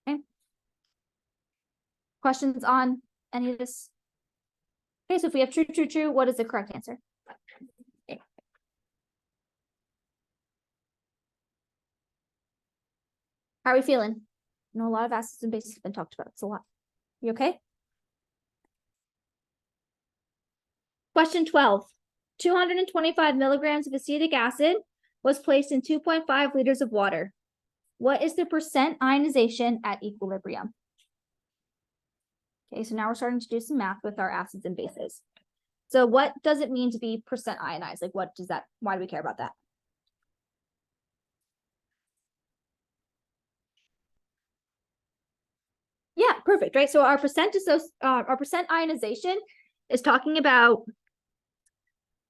Okay. Questions on any of this? Okay, so if we have true, true, true, what is the correct answer? Okay. How are we feeling? I know a lot of acids and bases have been talked about. It's a lot. You okay? Question 12. 225 milligrams of acetic acid was placed in 2.5 liters of water. What is the percent ionization at equilibrium? Okay, so now we're starting to do some math with our acids and bases. So what does it mean to be percent ionized? Like what does that, why do we care about that? Yeah, perfect, right? So our percent ionization is talking about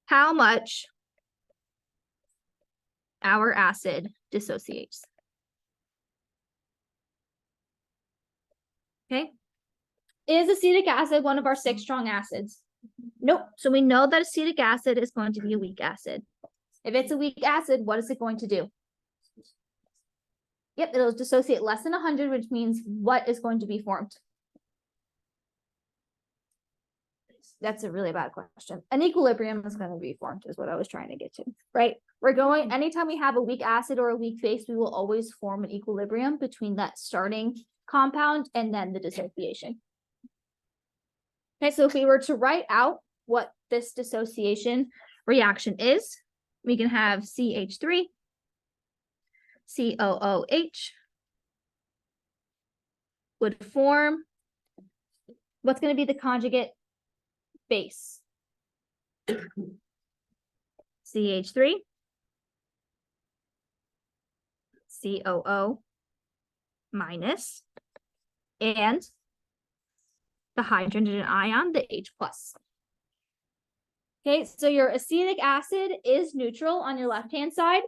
how much our acid dissociates. Okay. Is acetic acid one of our 6 strong acids? Nope. So we know that acetic acid is going to be a weak acid. If it's a weak acid, what is it going to do? Yep, it'll dissociate less than 100, which means what is going to be formed? That's a really bad question. An equilibrium is going to be formed is what I was trying to get to, right? We're going, anytime we have a weak acid or a weak base, we will always form an equilibrium between that starting compound and then the dissociation. Okay, so if we were to write out what this dissociation reaction is, we can have CH3, COOH would form, what's going to be the conjugate base? CH3, COO minus, and the hydrogen ion, the H plus. Okay, so your acetic acid is neutral on your left-hand side.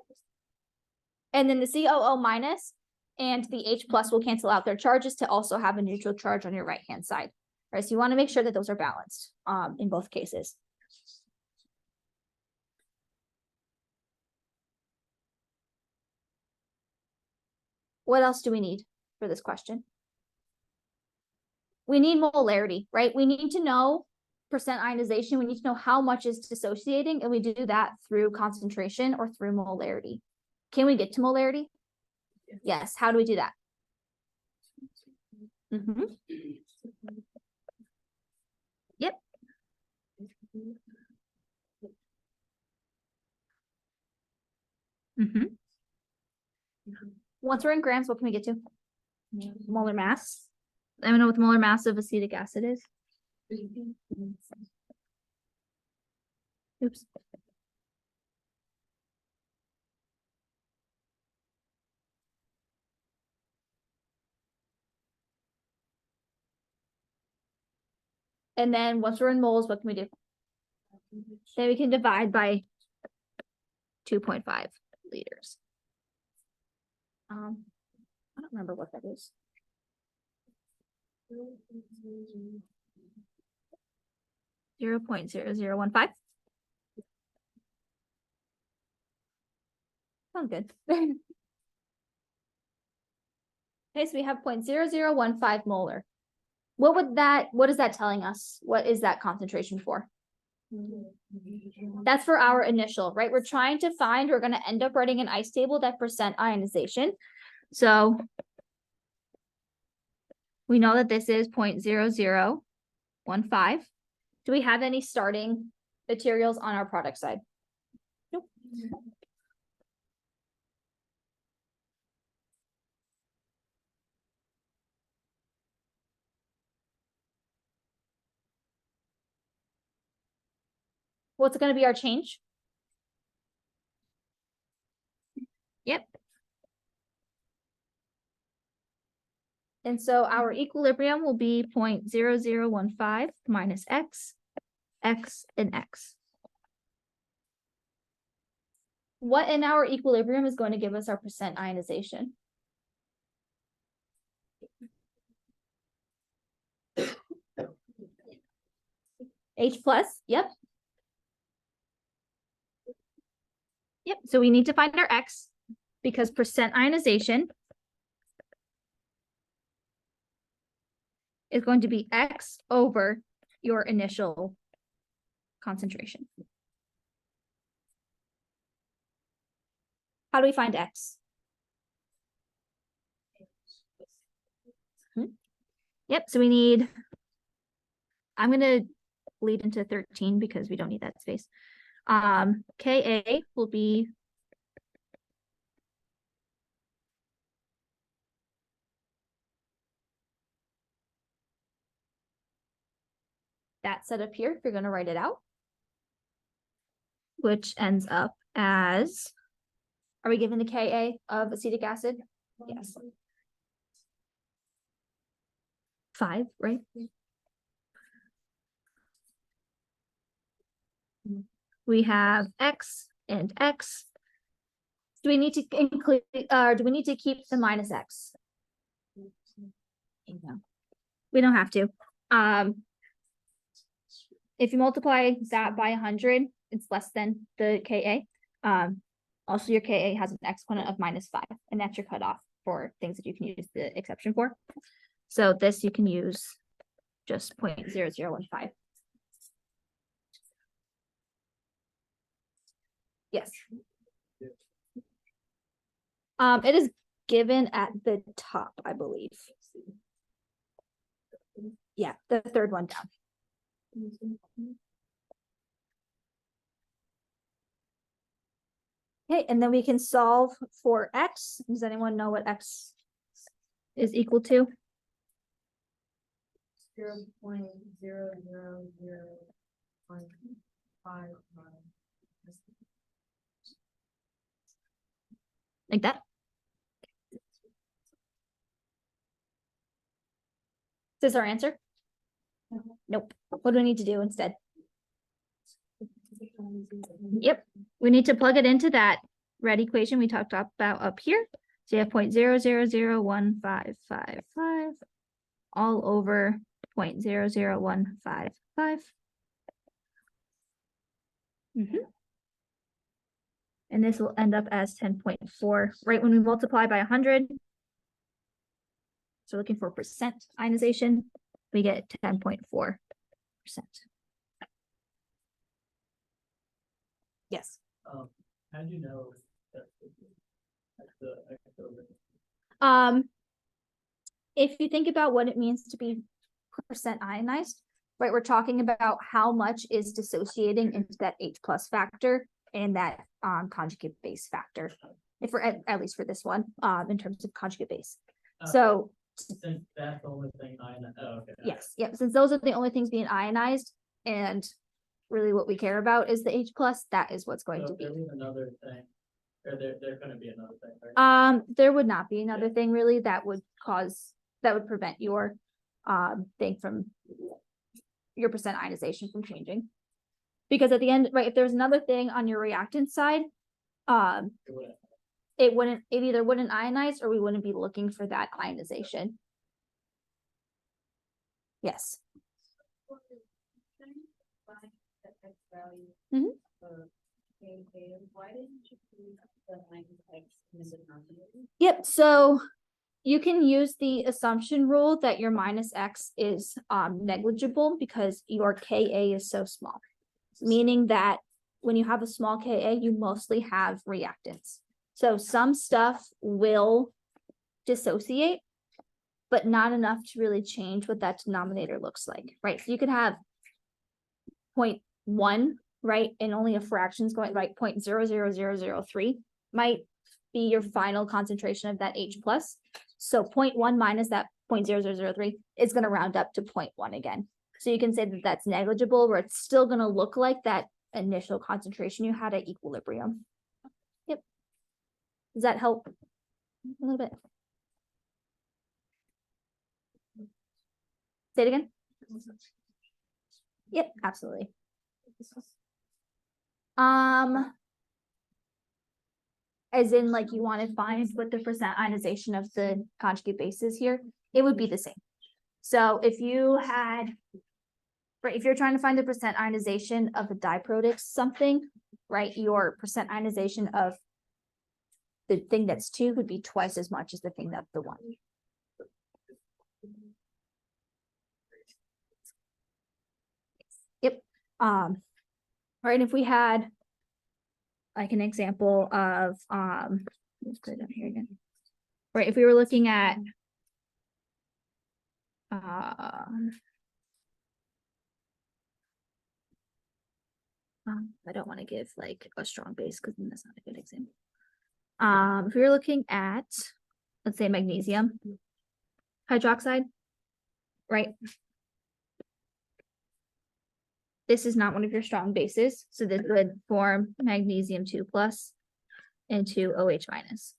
And then the COO minus and the H plus will cancel out their charges to also have a neutral charge on your right-hand side. All right, so you want to make sure that those are balanced in both cases. What else do we need for this question? We need molarity, right? We need to know percent ionization. We need to know how much is dissociating, and we do that through concentration or through molarity. Can we get to molarity? Yes. How do we do that? Yep. Once we're in grams, what can we get to? Molar mass. I don't know what the molar mass of acetic acid is. Oops. And then once we're in moles, what can we do? Then we can divide by 2.5 liters. I don't remember what that is. 0.0015. Sounds good. Okay, so we have 0.0015 molar. What is that telling us? What is that concentration for? That's for our initial, right? We're trying to find, we're going to end up writing an ice table that percent ionization. So we know that this is 0.0015. Do we have any starting materials on our product side? Nope. What's going to be our change? Yep. And so our equilibrium will be 0.0015 minus X, X, and X. What in our equilibrium is going to give us our percent ionization? H plus, yep. Yep, so we need to find our X because percent ionization is going to be X over your initial concentration. How do we find X? Yep, so we need, I'm going to lead into 13 because we don't need that space. Ka will be that set up here if you're going to write it out, which ends up as, are we given the Ka of acetic acid? Yes. 5, right? We have X and X. Do we need to include, do we need to keep the minus X? No. We don't have to. If you multiply that by 100, it's less than the Ka. Also, your Ka has an exponent of -5, and that's your cutoff for things that you can use the exception for. So this you can use just 0.0015. Yes. It is given at the top, I believe. Yeah, the third one down. Okay, and then we can solve for X. Does anyone know what X is equal to? 0.00015. Like that? this our answer? Nope. What do we need to do instead? Yep, we need to plug it into that red equation we talked about up here. So you have 0.000155 all over 0.00155. And this will end up as 10.4, right? When we multiply by 100, so looking for percent ionization, we get 10.4%. Yes. How do you know that's the actual? If you think about what it means to be percent ionized, right, we're talking about how much is dissociating into that H plus factor and that conjugate base factor. If we're at least for this one, in terms of conjugate base. So Since that's the only thing okay. yes, yep, since those are the only things being ionized, and really what we care about is the H plus, that is what's going So to if be. there was another thing, or there's gonna be another thing, right? There would not be another thing really that would prevent your thing from your percent ionization from changing. Because at the end, right, if there's another thing on your reactant side, it either wouldn't ionize or we wouldn't be looking for that ionization. Yes. Mhm. Why didn't you use the -x in the denominator? Yep, so you can use the assumption rule that your -x is negligible because your Ka is so small. Meaning that when you have a small Ka, you mostly have reactants. So some stuff will dissociate, but not enough to really change what that denominator looks like, right? So you could have 0.1, right? And only a fraction's going, right? 0.00003 might be your final concentration of that H plus. So 0.1 minus that 0.0003 is going to round up to 0.1 again. So you can say that that's negligible, where it's still going to look like that initial concentration you had at equilibrium. Yep. Does that help a little bit? Say it again. Yep, absolutely. As in, like, you want to find what the percent ionization of the conjugate base is here, it would be the same. So if you had, right, if you're trying to find the percent ionization of a diprotic something, right, your percent ionization of the thing that's 2 would be twice as much as the thing that's the 1. Yep. Right, if we had like an example of let's put it down here again. Right, if we were looking at I don't want to give like a strong base because then that's not a good example. If we were looking at, let's say, magnesium hydroxide, right? This is not one of your strong bases, so this would form magnesium 2 plus and 2 OH minus.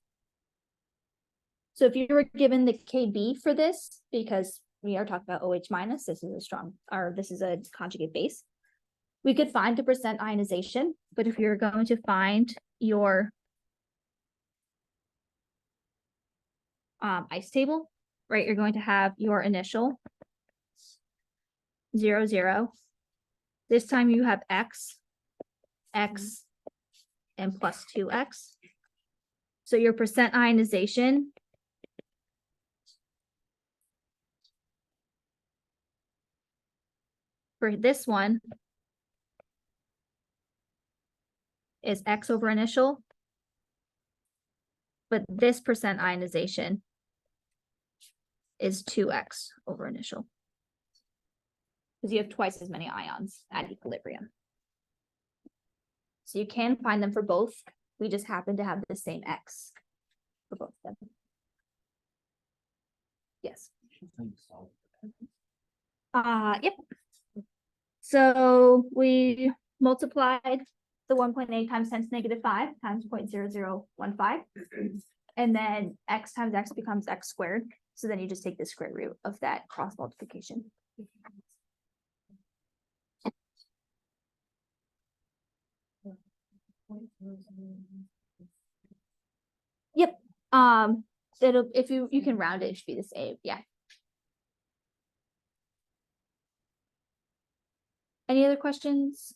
So if you were given the KB for this, because we are talking about OH minus, this is a strong, or this is a conjugate base, we could find the percent ionization, but if you're going to find your ice table, right, you're going to have your initial 0, 0. This time you have X, X, and plus 2X. So your percent ionization for this one is X over initial, but this percent ionization is 2X over initial. Because you have twice as many ions at equilibrium. So you can find them for both. We just happen to have the same X for both of them. Yes. Yep. So we multiplied the 1.8 times 10 to the -5 times 0.0015. And then X times X becomes X squared. So then you just take the square root of that cross multiplication. Yep. It'll, if you can round it, it should be the same. Yeah. Any other questions?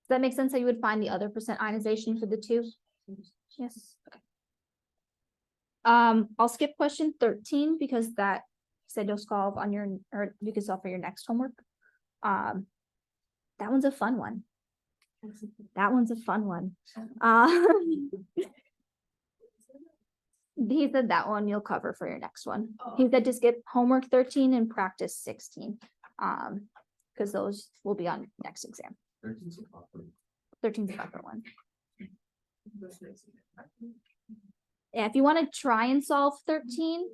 Does that make sense how you would find the other percent ionization for the two? Yes. Okay. I'll skip question 13 because that said you'll solve on your, or you can solve for your next homework. That one's a fun one. That one's a fun one. He said that one you'll cover for your next one. He said to skip homework 13 and practice 16. Because those will be on next exam. 13's a buffer one. Yeah, if you want to try and solve 13,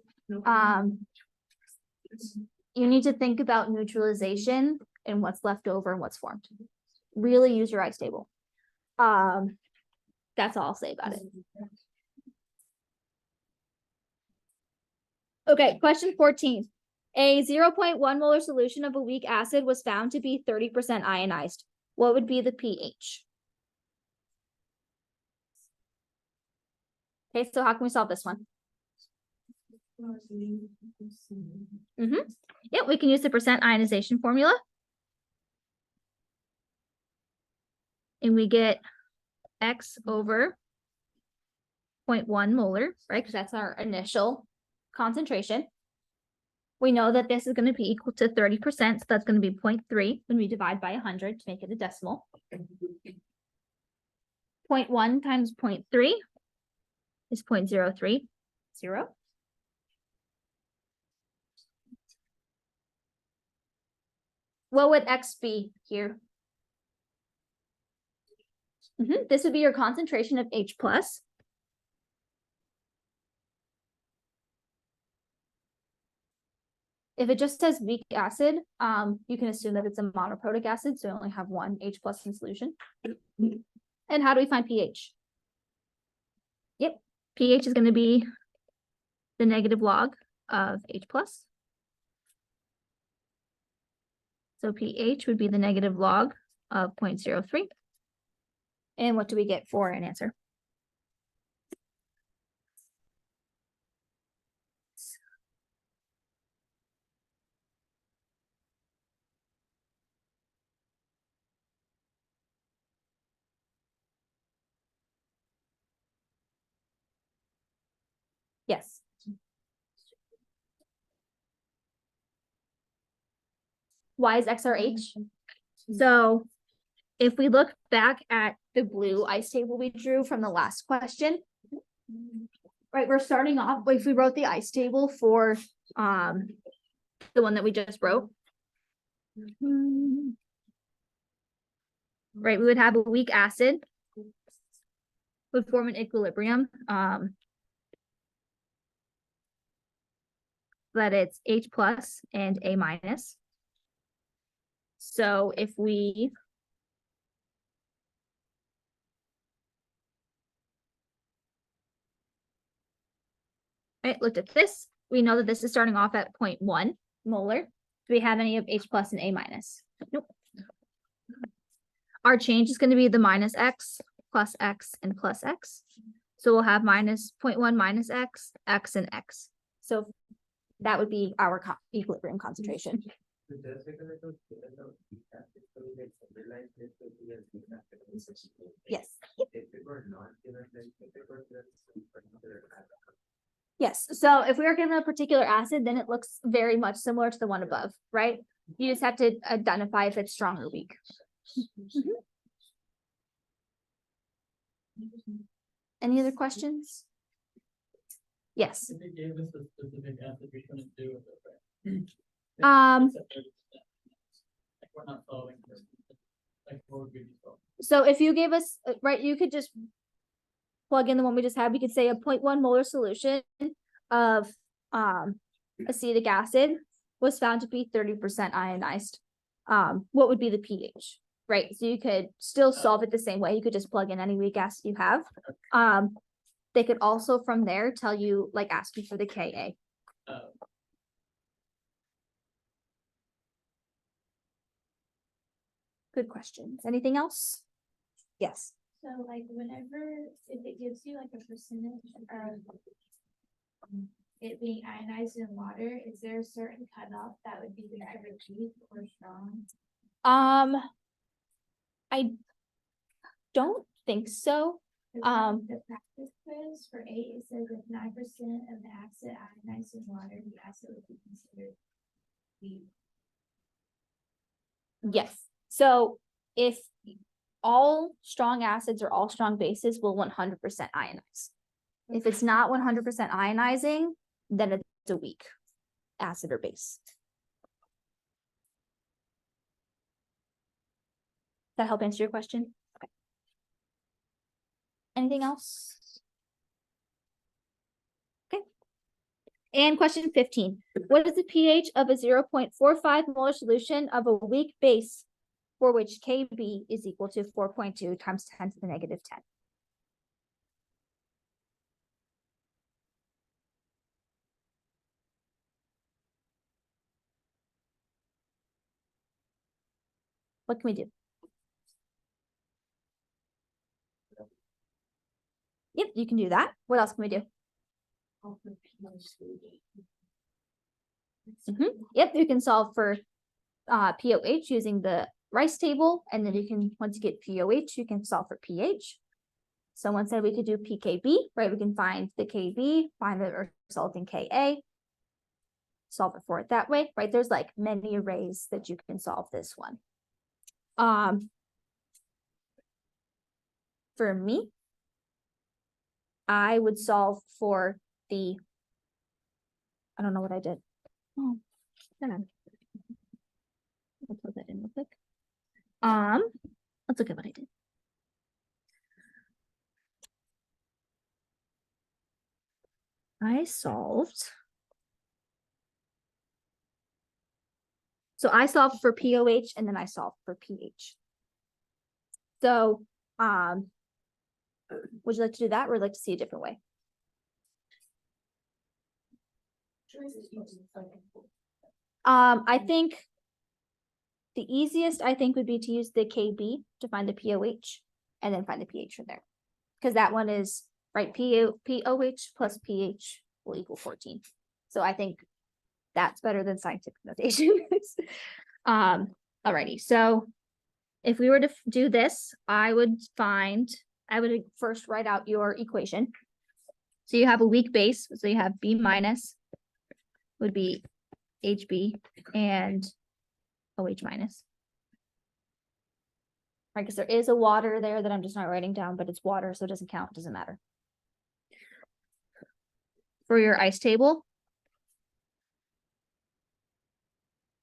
you need to think about neutralization and what's left over and what's formed. Really use your ice table. That's all I'll say about it. Okay, question 14. A 0.1 molar solution of a weak acid was found to be 30% ionized. What would be the pH? Okay, so how can we solve this one? Yeah, we can use the percent ionization formula. And we get X over 0.1 molar, right? Because that's our initial concentration. We know that this is going to be equal to 30%, so that's going to be 0.3 when we divide by 100 to make it a decimal. 0.1 times 0.3 is 0.030. What would X be here? This would be your concentration of H plus. If it just says weak acid, you can assume that it's a monoprotic acid, so you only have one H plus in solution. And how do we find pH? Yep, pH is going to be the negative log of H plus. So pH would be the negative log of 0.03. And what do we get for an answer? Yes. Why is XRH? So if we look back at the blue ice table we drew from the last question, right, we're starting off, if we wrote the ice table for the one that we just wrote, right, we would have a weak acid, would form an equilibrium, that it's H plus and A minus. So if we looked at this, we know that this is starting off at 0.1 molar. Do we have any of H plus and A minus? Nope. Our change is going to be the minus X, plus X, and plus X. So we'll have minus 0.1 minus X, X, and X. So that would be our equilibrium concentration. Yes. Yes, so if we are given a particular acid, then it looks very much similar to the one above, right? You just have to identify if it's strong or weak. Any other questions? Yes. If it gave us a specific acid, we couldn't do it, right? Like we're not solving for, like what would we be solving? So if you gave us, right, you could just plug in the one we just had. We could say a 0.1 molar solution of acetic acid was found to be 30% ionized. What would be the pH? Right, so you could still solve it the same way. You could just plug in any weak acid you have. they could also from there tell you, like ask you for the Ka. Good questions. Anything else? Yes. So like whenever, if it gives you like a percentage of it being ionized in water, is there a certain cutoff that would be considered weak or strong? I don't think so. 'Cause the practice quiz for 8, it says if 9% of the acid ionized in water, the acid would be considered weak. Yes. So if all strong acids or all strong bases will 100% ionize. If it's not 100% ionizing, then it's a weak acid or base. Does that help answer your question? Okay. Anything else? Okay. And question 15. What is the pH of a 0.45 molar solution of a weak base for which Kb is equal to 4.2 times 10 to the negative 10? What can we do? Yep, you can do that. What else can we do? Yep, you can solve for POH using the Rice table, and then you can, once you get POH, you can solve for pH. Someone said we could do PKB, right? We can find the KB, find the resulting Ka, solve it for it that way, right? There's like many arrays that you can solve this one. For me, I would solve for the, I don't know what I did. Oh, hold on. I'll put that in real quick. Let's look at what I did. I solved. So I solved for POH and then I solved for pH. So, would you like to do that or would you like to see a different way? I think the easiest would be to use the KB to find the POH and then find the pH from there. Because that one is right, POH plus pH will equal 14. So I think that's better than scientific notation. Alrighty, so if we were to do this, I would first write out your equation. So you have a weak base, so you have B minus would be HB and OH minus. Right, because there is a water there that I'm just not writing down, but it's water, so it doesn't count, doesn't matter. For your ice table,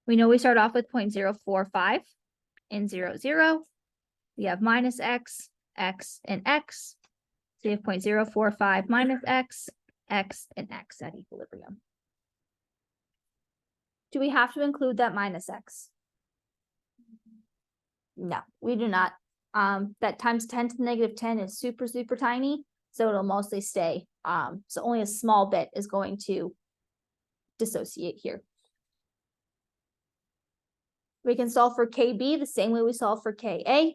we know we start off with 0.045 and 0, 0. We have minus x, x, and x. So you have 0.045 minus x, and x at equilibrium. Do we have to include that minus x? No, we do not. That times 10 to the negative 10 is super, super tiny, so it'll mostly stay. So only a small bit is going to dissociate here. We can solve for KB the same way we solve for Ka,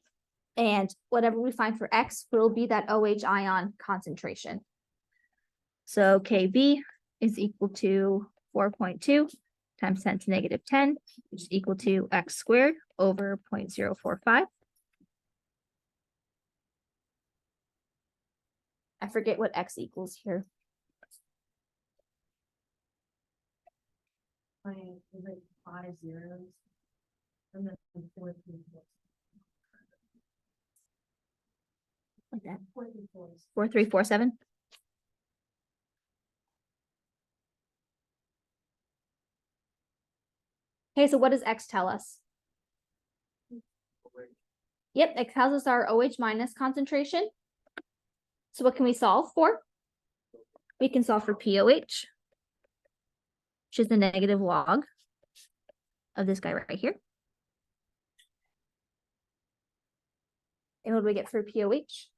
and whatever we find for x will be that OH ion concentration. So Kb is equal to 4.2 times 10 to negative 10, which is equal to x squared over 0.045. I forget what x equals here. Like 5 zeros. And then 4, 3, 4. Like that. 4, 3, 4. 4347. Okay, so what does x tell us? Yep, it tells us our OH minus concentration. So what can we solve for? We can solve for POH, which is the negative log of this guy right here. And what do we get for POH?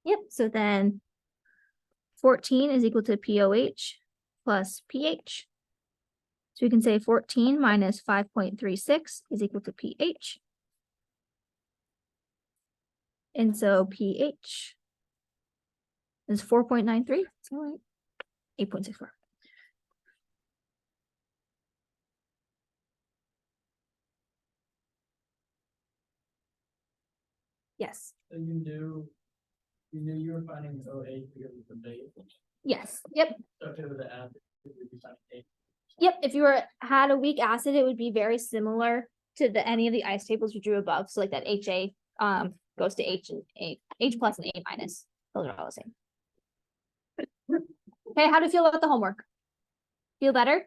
Yep, so then 14 is equal to POH plus pH. So we can say 14 minus 5.36 is equal to pH. And so pH is 4.93, so right, 8.64. Yes, So you knew you were finding OH because of the base. yes, yep, So if it was an acid, it would be finding H. yep. If you had a weak acid, it would be very similar to any of the ice tables you drew above. So like that HA goes to H and H plus and A minus. Those are all the same. Okay, how do you feel about the homework? Feel better?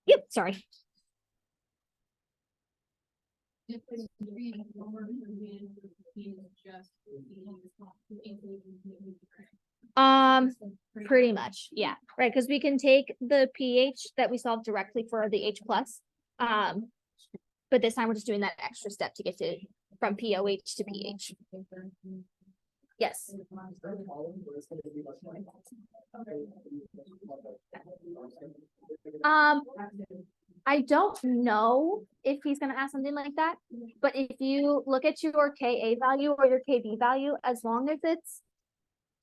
Yep, sorry. Pretty much, yeah, right, because we can take the pH that we solved directly for the H plus. But this time we're just doing that extra step to get to from POH to pH. Yes. I don't know if he's gonna ask something like that, but if you look at your Ka value or your Kb value, as long as it's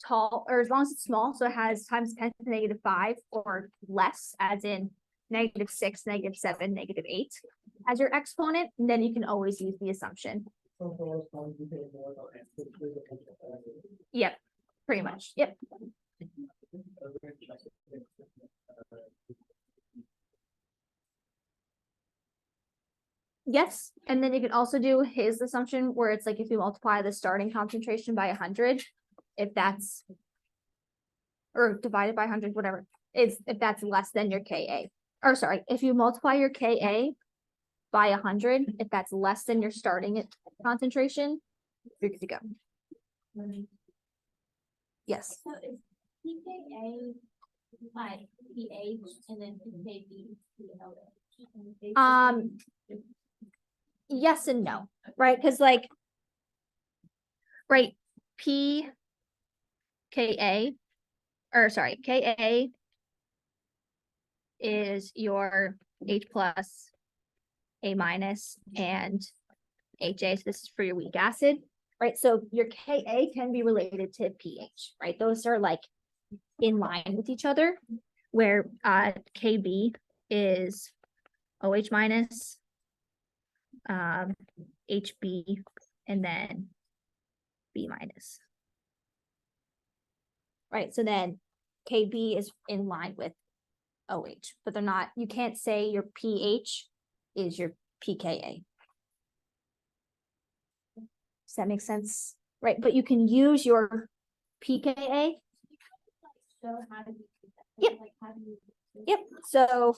tall, or as long as it's small, so it has times 10 to the negative 5 or less, as in -6, -7, -8 as your exponent, then you can always use the assumption. Yep, pretty much, yep. Yes, and then you can also do his assumption where it's like if you multiply the starting concentration by 100, if that's, or divided by 100, whatever, is if that's less than your Ka. Or sorry, if you multiply your Ka by 100, if that's less than your starting concentration, you're good to go. Yes. So is pKa by pH and then pKb POH? Yes and no, right? Because like, right, Ka, or sorry, Ka is your H plus, A minus, and HA. So this is for your weak acid, right? So your Ka can be related to pH, right? Those are like in line with each other, where Kb is OH minus, HB, and then B minus. Right, so then Kb is in line with OH, but they're not, you can't say your pH is your pKa. Does that make sense? Right, but you can use your pKa. So how do you do that? Yep. Like how do you Yep, so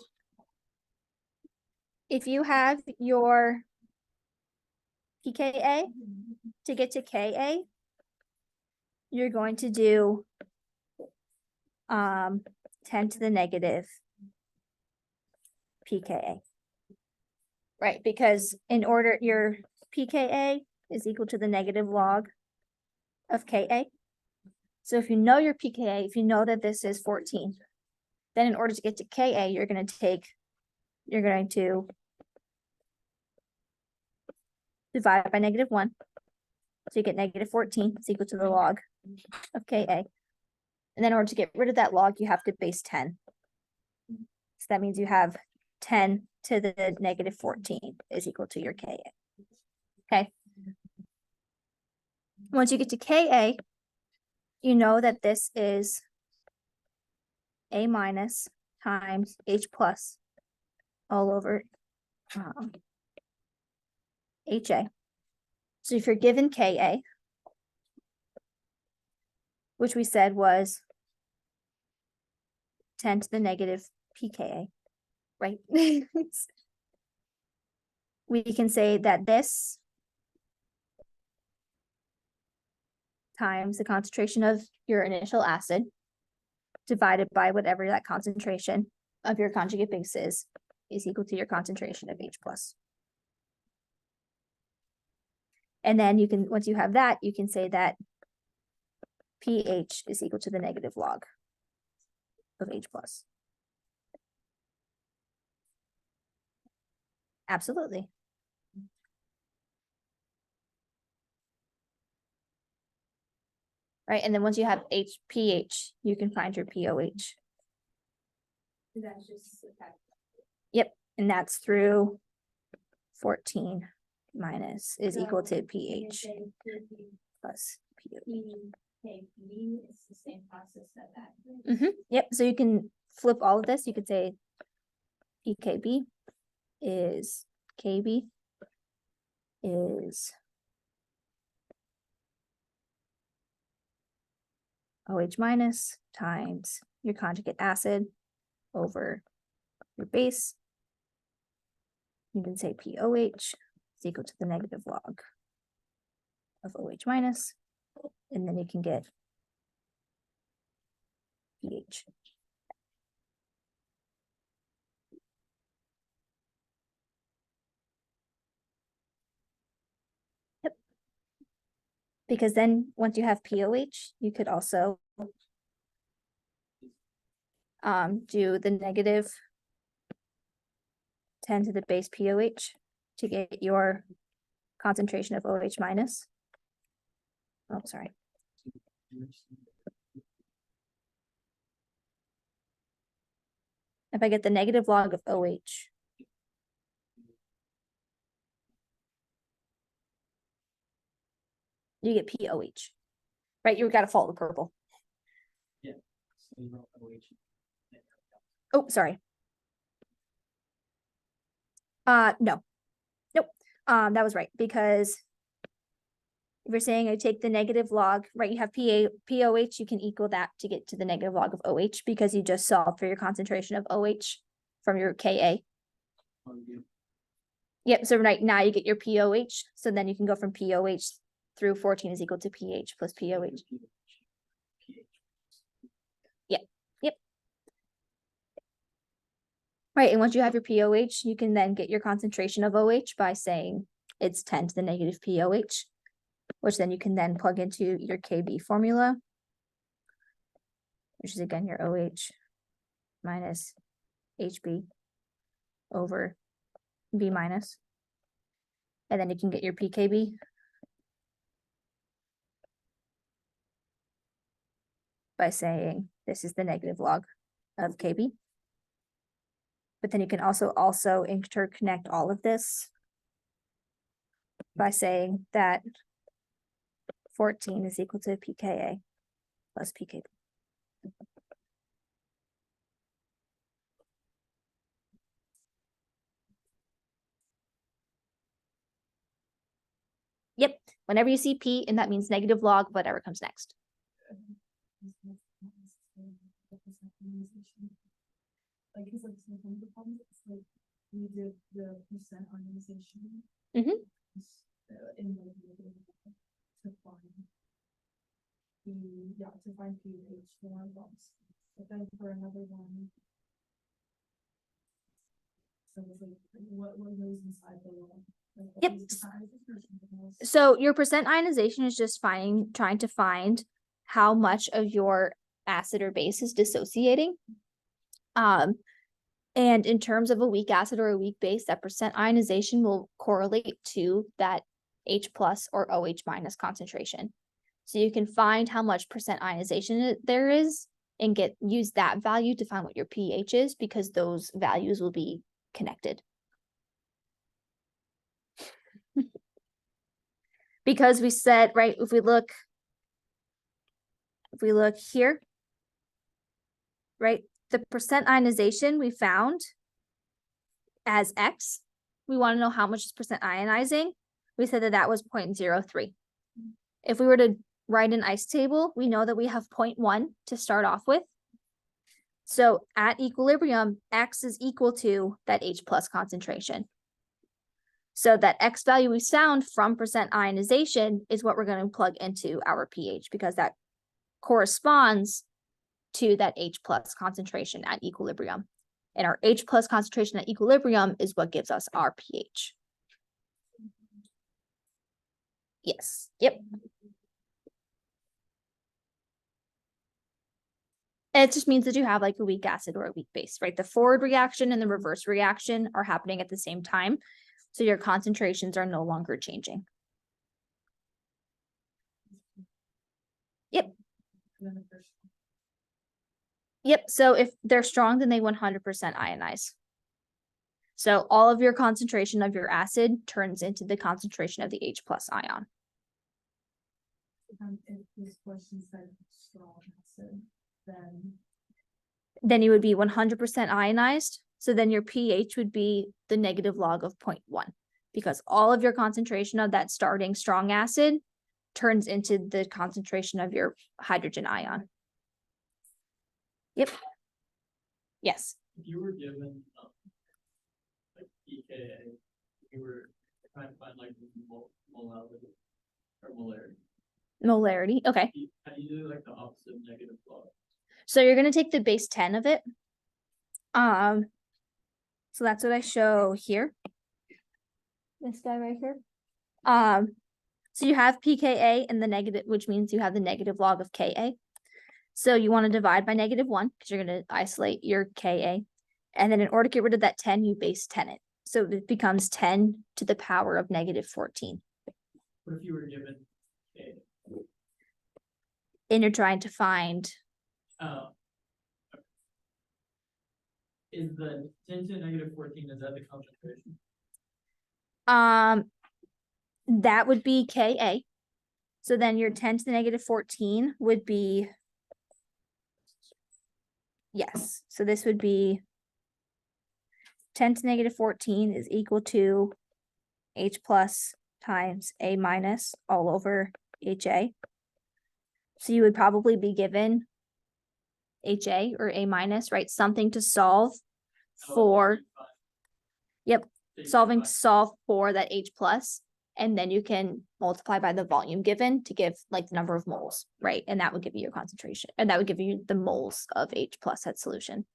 if you have your pKa, to get to Ka, you're going to do 10 to the negative pKa. Right, because in order, your pKa is equal to the negative log of Ka. So if you know your pKa, if you know that this is 14, then in order to get to Ka, you're going to divide by -1. So you get -14, it's equal to the log of Ka. And then in order to get rid of that log, you have to base 10. So that means you have 10 to the -14 is equal to your Ka. Okay. Once you get to Ka, you know that this is A minus times H plus all over HA. So if you're given Ka, which we said was 10 to the negative pKa, right? We can say that this times the concentration of your initial acid divided by whatever that concentration of your conjugate base is equal to your concentration of H plus. And then you can, once you have that, you can say that pH is equal to the negative log of H plus. Absolutely. Right, and then once you have pH, you can find your pOH. That's just. Yep, and that's through 14 minus is equal to pH plus pOH. It's the same process that. Yep, so you can flip all of this. You could say PKB is KB is OH minus times your conjugate acid over your base. You can say POH is equal to the negative log of OH minus, and then you can get pH. Yep. Because then once you have POH, you could also do the negative 10 to the base POH to get your concentration of OH minus. Oh, sorry. If I get the negative log of OH, you get POH, right? You got to follow the purple. Yeah. So you wrote OH. Oh, sorry. No. Nope. That was right, because if you're saying I take the negative log, right, you have POH, you can equal that to get to the negative log of OH because you just solved for your concentration of OH from your Ka. Oh, you Yep, so right now you get your POH, so then you can go from POH through 14 is equal to pH plus POH. Right, and once you have your POH, you can then get your concentration of OH by saying it's 10 to the negative POH, which then you can then plug into your KB formula, which is again your OH minus HB over B minus. And then you can get your PKB. By saying this is the negative log of KB. But then you can also interconnect all of this by saying that 14 is equal to pKa plus pKb. Yep, whenever you see P, and that means negative log, whatever comes next. Like, cause like some of the problems, it's like we did the percent ionization. Mhm. In like to find to find pH for our box. But then for another one. So it's like what goes inside the wall? Like, what Yep. is the size of something else? So your percent ionization is just trying to find how much of your acid or base is dissociating. And in terms of a weak acid or a weak base, that percent ionization will correlate to that H plus or OH minus concentration. So you can find how much percent ionization there is and use that value to find what your pH is, because those values will be connected. Because we said, right, if we look here, right, the percent ionization we found as X, we want to know how much is percent ionizing. We said that was 0.03. If we were to write an ICE table, we know that we have 0.1 to start off with. So at equilibrium, X is equal to that H plus concentration. So that X value we found from percent ionization is what we're going to plug into our pH, because that corresponds to that H plus concentration at equilibrium. And our H plus concentration at equilibrium is what gives us our pH. Yes, yep. It just means that you have like a weak acid or a weak base, right? The forward reaction and the reverse reaction are happening at the same time. So your concentrations are no longer changing. Yep. And then if there's Yep. So if they're strong, then they 100% ionize. So all of your concentration of your acid turns into the concentration of the H plus ion. if this question said strong acid, Then you would be 100% ionized. So then your pH would be the negative log of 0.1 because all of your concentration of that starting strong acid turns into the concentration of your hydrogen ion. Yep. Yes. If you were given, like pKa, you were trying to find like molality or molarity. Molarity. Okay. How do you do like the opposite of negative log? So you're going to take the base 10 of it. So that's what I show here. This guy right here. So you have pKa in the negative, which means you have the negative log of Ka. So you want to divide by -1 because you're going to isolate your Ka. And then in order to get rid of that 10, you base 10 it. So it becomes 10 to the power of -14. What if you were given K? And you're trying to find, Is the 10 to -14, is that the concentration? that would be Ka. So then your 10 to the -14 would be, yes. So this would be 10 to the -14 is equal to H plus times A minus all over HA. So you would probably be given HA or A minus, right? Something to solve for, yep, solve for that H plus, and then you can multiply by the volume given to give like the number of moles, right? And that would give you your concentration, and that would give you the moles of H plus that solution.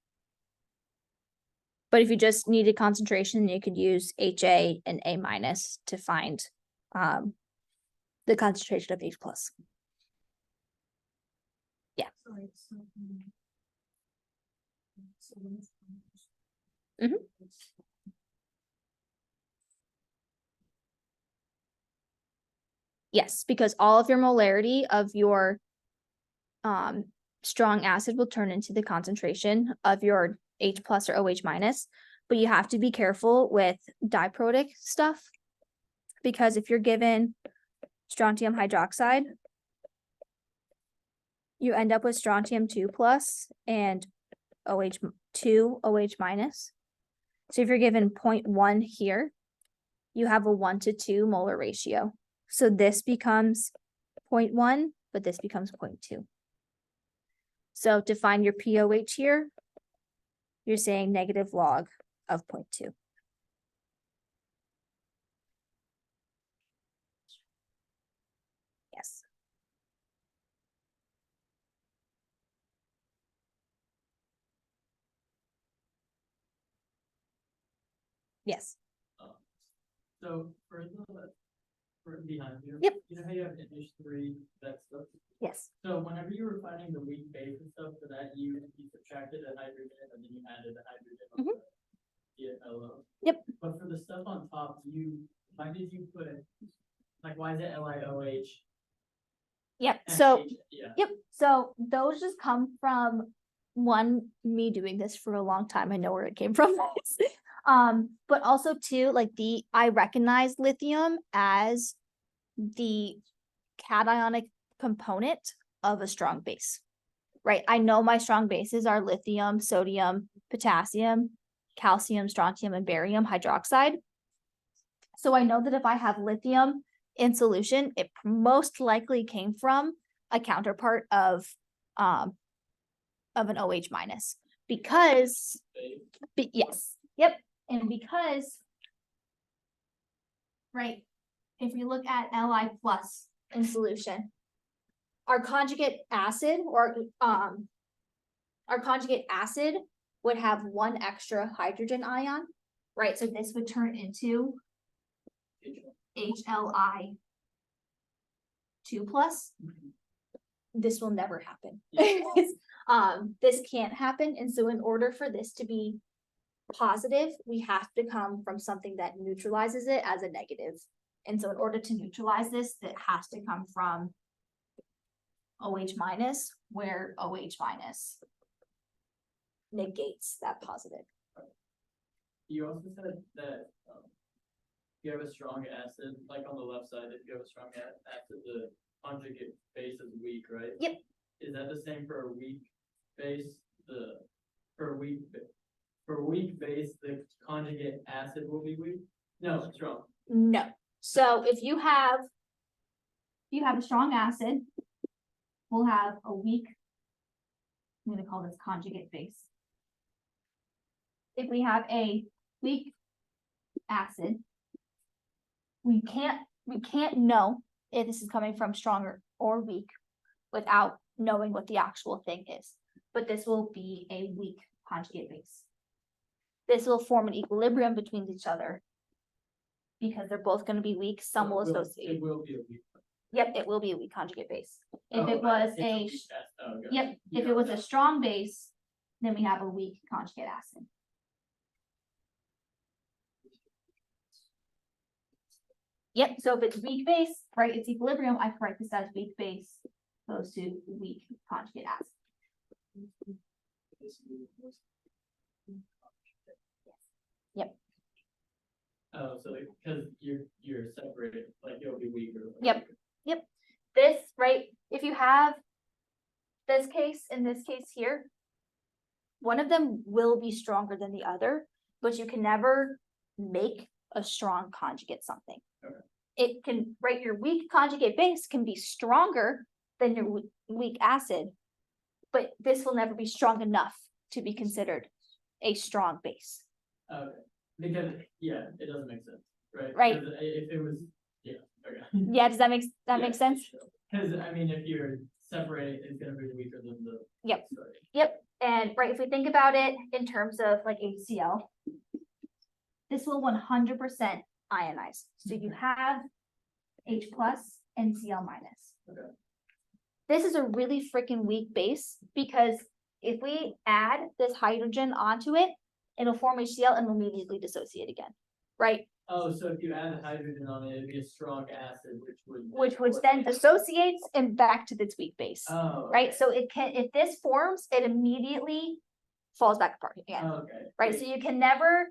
But if you just needed concentration, you could use HA and A minus to find the concentration of H plus. sorry, so. So when it's. Mhm. Yes, because all of your molarity of your strong acid will turn into the concentration of your H plus or OH minus, but you have to be careful with diprotic stuff because if you're given strontium hydroxide, you end up with strontium 2 plus and OH2 OH minus. So if you're given 0.1 here, you have a 1 to 2 molar ratio. So this becomes 0.1, but this becomes 0.2. So to find your POH here, you're saying negative log of 0.2. Yes. Yes. So for behind you. Yep. You know how you have NH3, that stuff? Yes. So whenever you were finding the weak base and stuff for that, you subtracted a hydrogen and then you added a hydrogen on the LO. Yep. But for the stuff on top, why did you put like why is it LiOH? Yep. and So H? Yeah. yep. So those just come from me doing this for a long time. I know where it came from. But also too, like I recognize lithium as the cationic component of a strong base, right? I know my strong bases are lithium, sodium, potassium, calcium, strontium, and barium hydroxide. So I know that if I have lithium in solution, it most likely came from a counterpart of an OH minus because, yes, yep. And because, right, if you look at Li plus in solution, our conjugate acid would have one extra hydrogen ion, right? So this would turn into HLI 2 plus, this will never happen. Yeah. This can't happen, and so in order for this to be positive, we have to come from something that neutralizes it as a negative. And so in order to neutralize this, it has to come from OH minus, where OH minus negates that positive. You also said that, if you have a strong acid, like on the left side, if you have a strong acid, the conjugate base is weak, right? Yep. Is that the same for a weak base? For a weak base, the conjugate acid will be weak? No, strong. No. So if you have a strong acid, we'll have a weak, I'm gonna call this conjugate base. If we have a weak acid, we can't know if this is coming from stronger or weak without knowing what the actual thing is. But this will be a weak conjugate base. This will form an equilibrium between each other. Because they're both gonna be weak, some will associate. It will be a weak. Yep, it will be a weak conjugate base. If Oh, it was it's a, weak acid. Oh, gotcha. yep, if Yeah, it was a yeah. strong base, then we have a weak conjugate acid. Yep, so if it's weak base, right, it's equilibrium, I can write this as weak base goes to weak conjugate acid. Yep. Oh, so because you're separated, like you'll be weaker. Yep. This, right, if you have this case and this case here, one of them will be stronger than the other, but you can never make a strong conjugate something. Okay. It can, right, your weak conjugate base can be stronger than your weak acid, but this will never be strong enough to be considered a strong base. Okay, because, yeah, it doesn't make sense, right? Right. 'Cause if it was, yeah, okay. Yeah, does that make sense? Because, I mean, if you're separated, it's gonna be weaker than the. Yep. Sorry. Yep, and right, if we think about it in terms of like HCl, this will 100% ionize. So you have H plus and Cl minus. Okay. This is a really freaking weak base because if we add this hydrogen onto it, it'll form HCl and will immediately dissociate again, right? Oh, so if you add the hydrogen on it, it'd be a strong acid, Which then dissociates and back to its weak base, Oh. right? So it can, if this forms, it immediately falls back apart again. Okay. Right, so you can never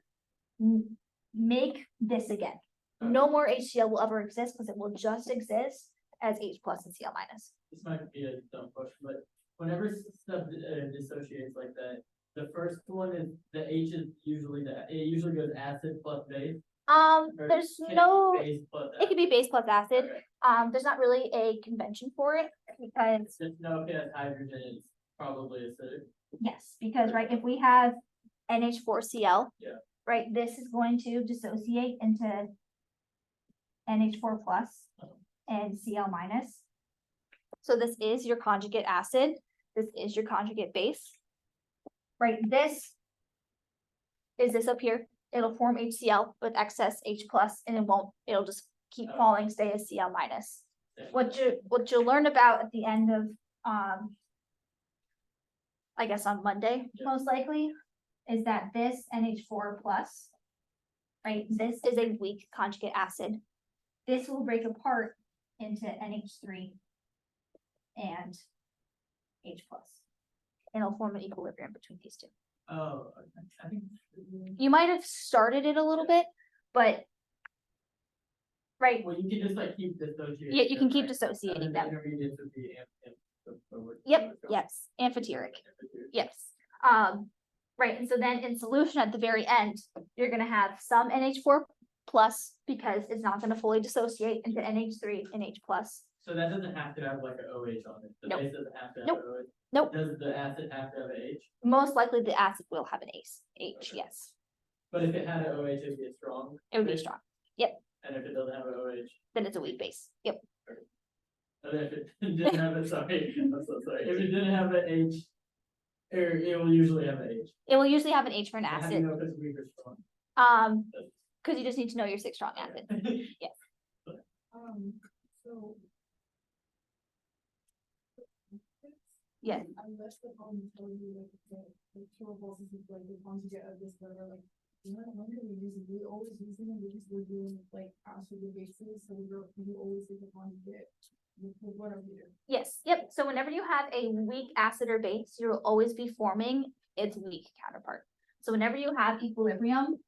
make this again. No more HCl will ever exist because it will just exist as H plus and Cl minus. This might be a dumb question, but whenever stuff dissociates like that, the first one is the H is usually it usually goes acid plus base. Or There's can it be no, base plus it could be base plus acid. Okay. There's not really a convention for it because, Just know if it has hydrogen, it's probably acidic. yes, because right, if we have NH4Cl. Yeah. Right, this is going to dissociate into NH4 plus and Cl minus. So this is your conjugate acid. This is your conjugate base. Right, this is this up here. It'll form HCl with excess H plus and it'll just keep falling, stay as Cl minus. What you'll learn about at the end of, I guess on Monday, Yeah. most likely, is that this NH4 plus, right, this is a weak conjugate acid. This will break apart into NH3 and H plus. And it'll form an equilibrium between these two. Oh, I think. You might have started it a little bit, but right, Well, you can just like keep dissociating. yeah, you can keep right? dissociating And then the them. intermediates would be Yep, yes, amphoteric. Yes, right, and so then in solution at the very end, you're gonna have some NH4 plus because it's not gonna fully dissociate into NH3 and H plus. So that doesn't have to have like an OH on it. The Nope. base doesn't have to have Nope. an OH. Nope. Does the acid have to have an H? Most likely the acid will have an H, Okay. yes, But if it had an OH, it'd be strong. it would be base? strong, And if it doesn't have an OH, then it's a weak base, yep. and if it didn't have a, sorry, I'm so sorry, if it didn't have an H, or it will usually have an H. It will usually have an H for an How do you acid, know if it's weak or strong? cause you just need to know your 6 strong acid. So Yeah. Unless the phone tells you like the kilopasses is like the conjugate of this letter, like, you know, when are we using? We always using them because we're doing like acid bases, so we always use the conjugate. With whatever you do. Yes, yep. So whenever you have a weak acid or base, you'll always be forming its weak counterpart. So whenever you have equilibrium,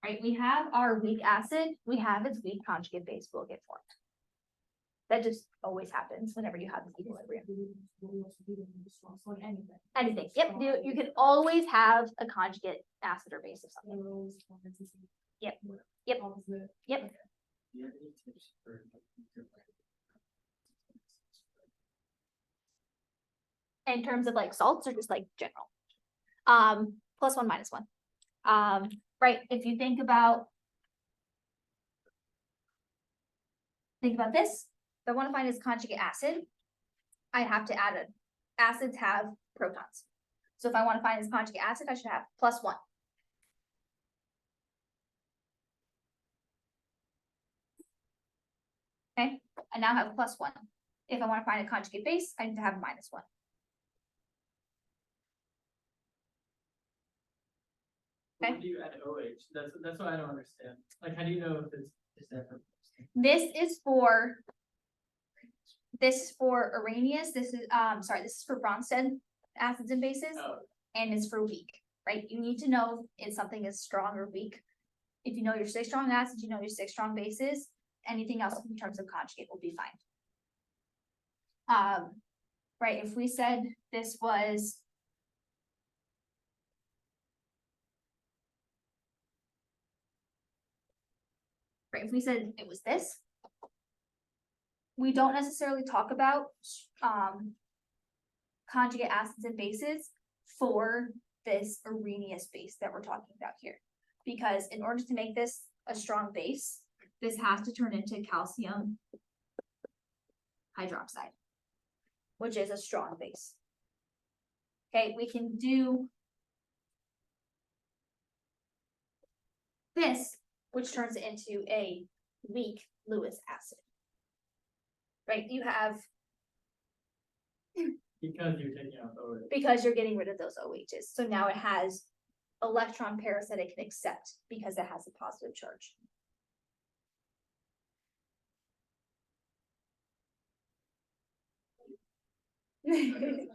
right, we have our weak acid, we have its weak conjugate base will get formed. That just always happens whenever you have this equilibrium. So like anything. Anything, yep, you can always have a conjugate acid or base of something. Yep. Yep. Yep. Do you have any tips for In terms of like salts or just like general? +1, -1. Right, if you think about this, if I want to find its conjugate acid, I have to add it. Acids have protons. So if I want to find its conjugate acid, I should have +1. Okay, I now have +1. If I want to find a conjugate base, I need to have -1. Okay. When do you add OH? That's what I don't understand. Like, how do you know if it's different? This is for Arrhenius. This is for Bronsted acids and bases, Oh, and it's for weak, right? You need to know if something is strong or weak. If you know your 6 strong acids, you know your 6 strong bases, anything else in terms of conjugate will be fine. Right, if we said this was right, if we said it was this, we don't necessarily talk about conjugate acids and bases for this Arrhenius base that we're talking about here. Because in order to make this a strong base, this has to turn into calcium hydroxide, which is a strong base. Okay, we can do this, which turns it into a weak Lewis acid. Right, you have, because you're taking out OH. because you're getting rid of those OHs. So now it has electron pairs that it can accept because it has a positive charge. In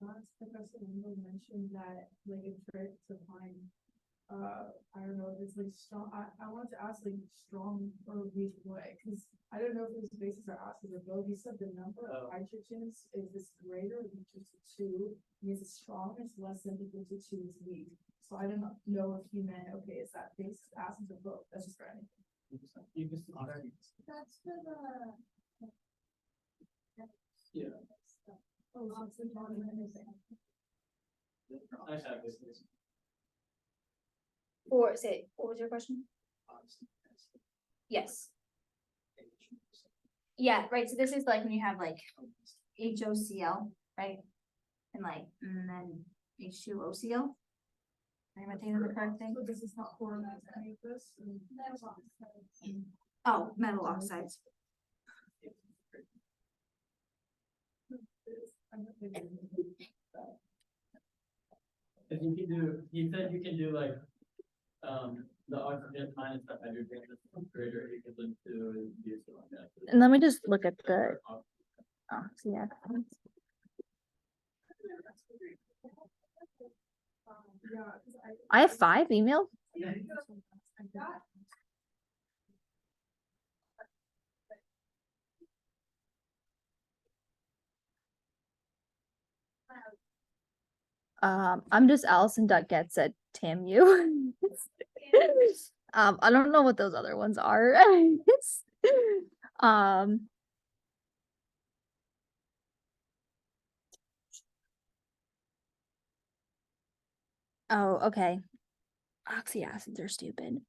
class, Professor Wendell mentioned that like a trick to find, I don't know, if it's like strong, I wanted to ask like strong or weak way, because I don't know if those bases are acids or both. He said the number of hydrogens is this greater than equal to 2, means it's strong, it's less than equal to 2 is weak. So I don't know if he meant, okay, is that base acids or both? That's just for anything. You just That's for the. yeah. Oh, so it's in bottom and everything. I have this. Or say, what was your question? Yes. Yeah, right, so this is like when you have like HOCl, right? And then H2OCl. Am I thinking the correct thing? So this is not for any of this? Oh, metal oxides. If you can do, he said you can do like, the oxygen minus the hydrogen is greater equivalent to use it like that. And let me just look at the, oh, so yeah. I have 5 emails. I'm just Allison.gets@TAMU. I don't know what those other ones are. um, oh, okay. Oxyacids are stupid.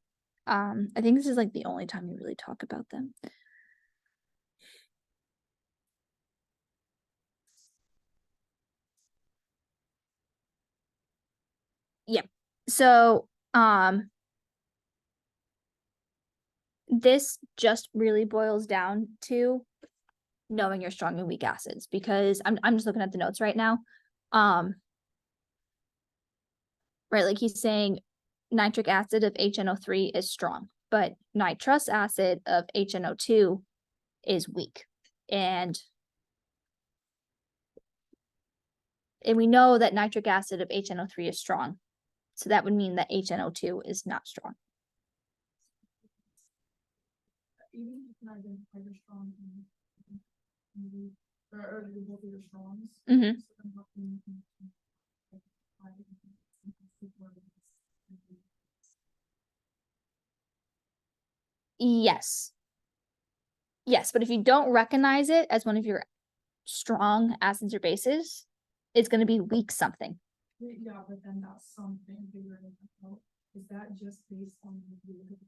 I think this is like the only time you really talk about them. Yep. So, this just really boils down to knowing your strong and weak acids, because I'm just looking at the notes right now. Right, like he's saying nitric acid of HNO3 is strong, but nitrous acid of HNO2 is weak. And we know that nitric acid of HNO3 is strong. So that would mean that HNO2 is not strong. Even if not even either strong and or the both of your strongs. Mhm. So then what can you do? Yes. Yes, but if you don't recognize it as one of your strong acids or bases, it's going to be weak something. Yeah, but then that's something figuring it out. Is that just based on the periodic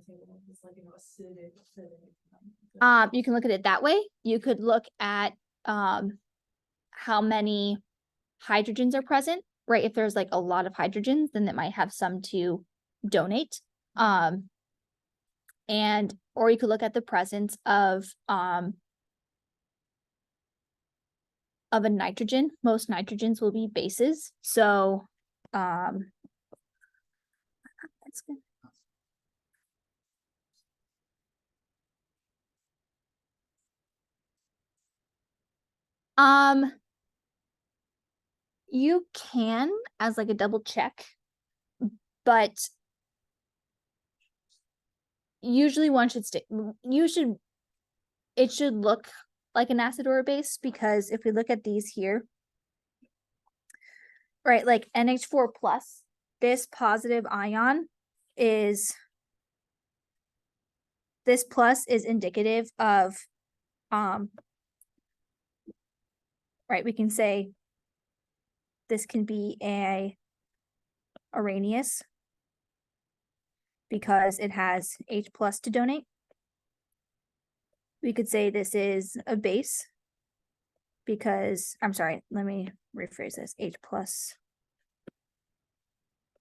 table? It's like, acidic. You can look at it that way. You could look at how many hydrogens are present, right? If there's like a lot of hydrogens, then that might have some to donate. And or you could look at the presence of a nitrogen. Most nitrogens will be bases. So that's good. You can as like a double check, but usually one should stay. It should look like an acid or a base, because if we look at these here, right, like NH4 plus, this positive ion is, this plus is indicative of, right, we can say this can be a Arrhenius because it has H plus to donate. We could say this is a base because, I'm sorry, let me rephrase this, H plus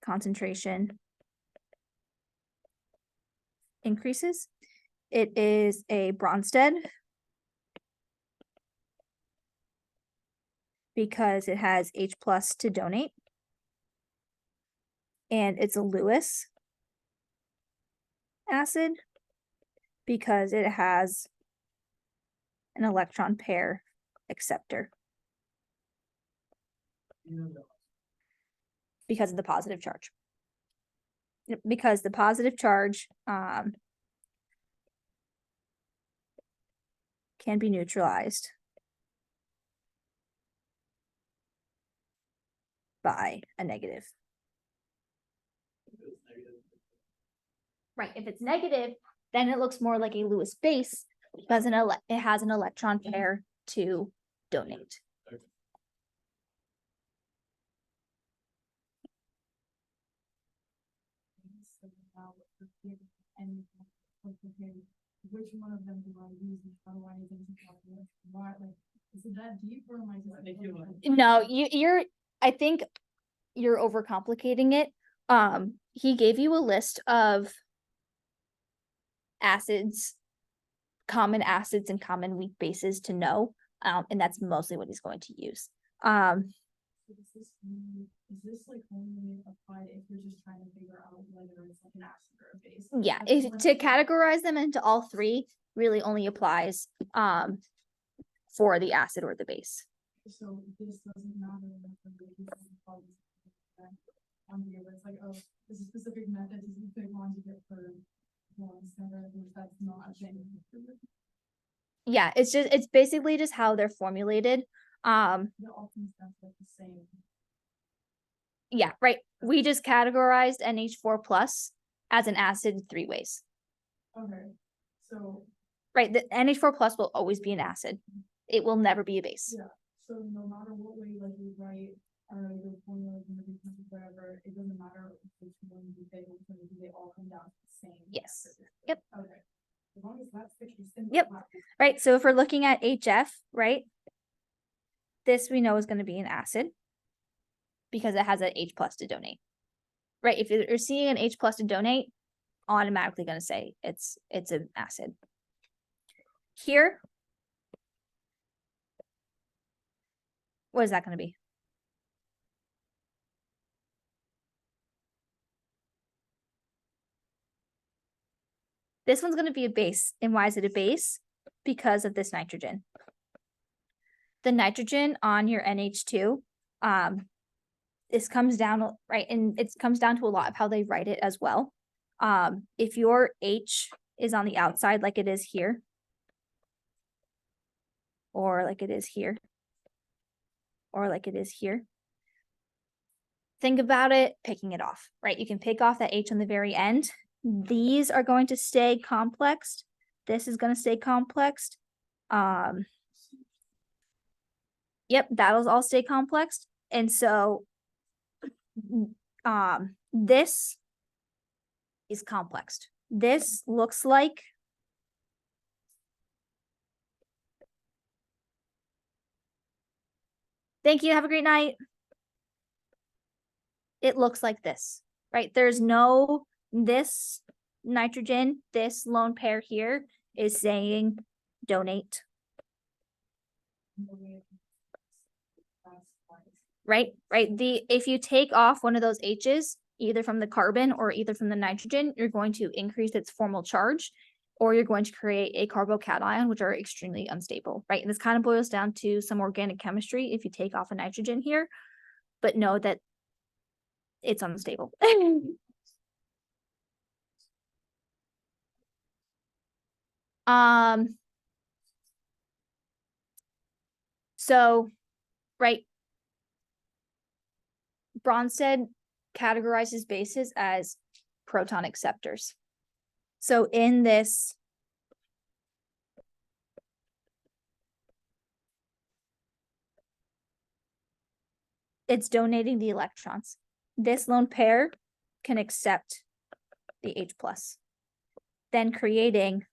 concentration increases. It is a Bronsted because it has H plus to donate. And it's a Lewis acid because it has an electron pair acceptor because of the positive charge. Because the positive charge can be neutralized by a negative. Right, if it's negative, then it looks more like a Lewis base because it has an electron pair to donate. And which one of them do I use? How do I even calculate? Why, like, is it that deep or am I just? No, you're, I think you're overcomplicating it. He gave you a list of acids, common acids and common weak bases to know. And that's mostly what he's going to use. So is this like only applied if you're just trying to figure out whether it's like an acid or a base? Yeah, to categorize them into all three really only applies for the acid or the base. So this doesn't matter. On here, but it's like, oh, there's a specific method to pick ones you get for one standard, that's not a thing. Yeah, it's basically just how they're formulated. The ultimate stuff like the same. Yeah, right. We just categorized NH4 plus as an acid 3 ways. Okay, so. Right, the NH4 plus will always be an acid. It will never be a base. Yeah, so no matter what way like you write the formula, whatever, it doesn't matter which one you pick, they all come down to the same. Yes. Yep. Okay. As long as that's fixed. Yep. Right, so if we're looking at HF, right, this we know is going to be an acid because it has an H plus to donate. Right, if you're seeing an H plus to donate, automatically gonna say it's an acid. Here, what is that gonna be? This one's gonna be a base. And why is it a base? Because of this nitrogen. The nitrogen on your NH2, this comes down, right, and it comes down to a lot of how they write it as well. If your H is on the outside like it is here, or like it is here, or like it is here, think about it, picking it off, right? You can pick off that H on the very end. These are going to stay complexed. This is going to stay complexed. Yep, that'll all stay complexed. And so this is complexed. This looks like thank you, have a great night. It looks like this, right? There's no this nitrogen, this lone pair here is saying donate. Right? If you take off one of those H's, either from the carbon or either from the nitrogen, you're going to increase its formal charge, or you're going to create a carbocation, which are extremely unstable, right? And this kind of boils down to some organic chemistry if you take off a nitrogen here, but know that it's unstable. So, right, Bronsted categorizes bases as proton acceptors. So in this, it's donating the electrons. This lone pair can accept the H+, then creating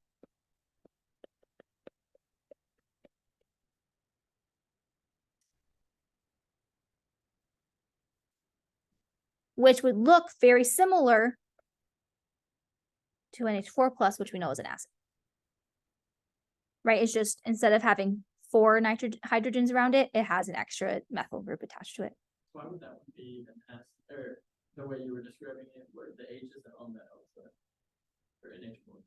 which would look very similar to NH4+, which we know is an acid. Right? It's just instead of having 4 hydrogens around it, it has an extra methyl group attached to it. Why would that one be an acid, or the way you were describing it, where the H isn't on the outside for NH4?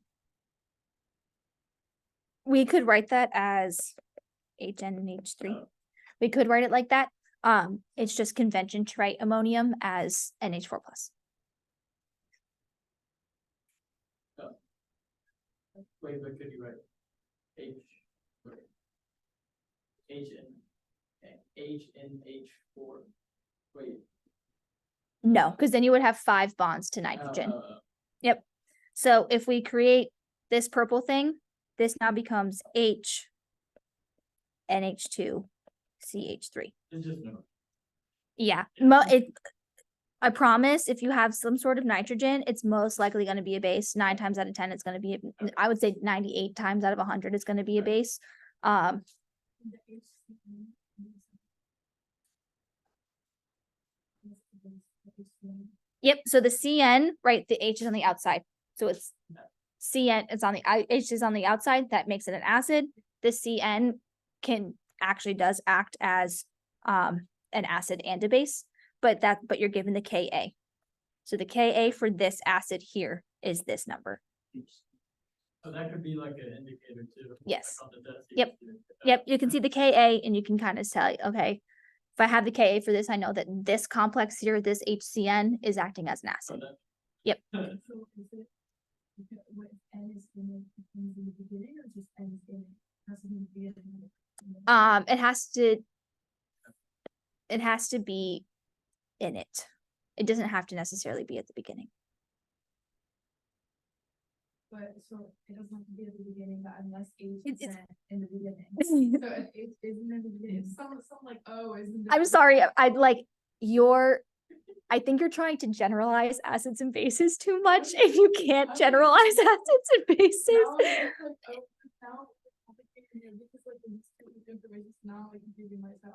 We could write that as HN and H3. Oh. We could write it like that. It's just convention to write ammonium as NH4+. Wait, but could you write H, okay. HNH4, wait. No, because then you would have 5 bonds to nitrogen. Yep. So if we create this purple thing, this now becomes H NH2 CH3. It's just no. Yeah. I promise if you have some sort of nitrogen, it's most likely going to be a base. 9 times out of 10, it's going to be, I would say 98 times out of 100, it's going to be a base. Yep. So the CN, right? The H is on the outside. So it's CN, it's on the H is on the outside. That makes it an acid. The CN does act as an acid and a base, but you're given the Ka. So the Ka for this acid here is this number. So that could be like an indicator too. Yes. Like on the test, Yep. Yep. You can see the Ka and you can kind of tell, okay, if I have the Ka for this, I know that this complex here, this HCN is acting as an acid. Yep. So is it, what N is in the beginning or just N is in it? Has to be in the beginning. It has to be in it. It doesn't have to necessarily be at the beginning. But so it doesn't have to be at the beginning, but unless H It's- is in the beginning. So if H isn't in the beginning, some like, oh, isn't. I'm sorry, I think you're trying to generalize acids and bases too much, and you can't generalize acids and bases.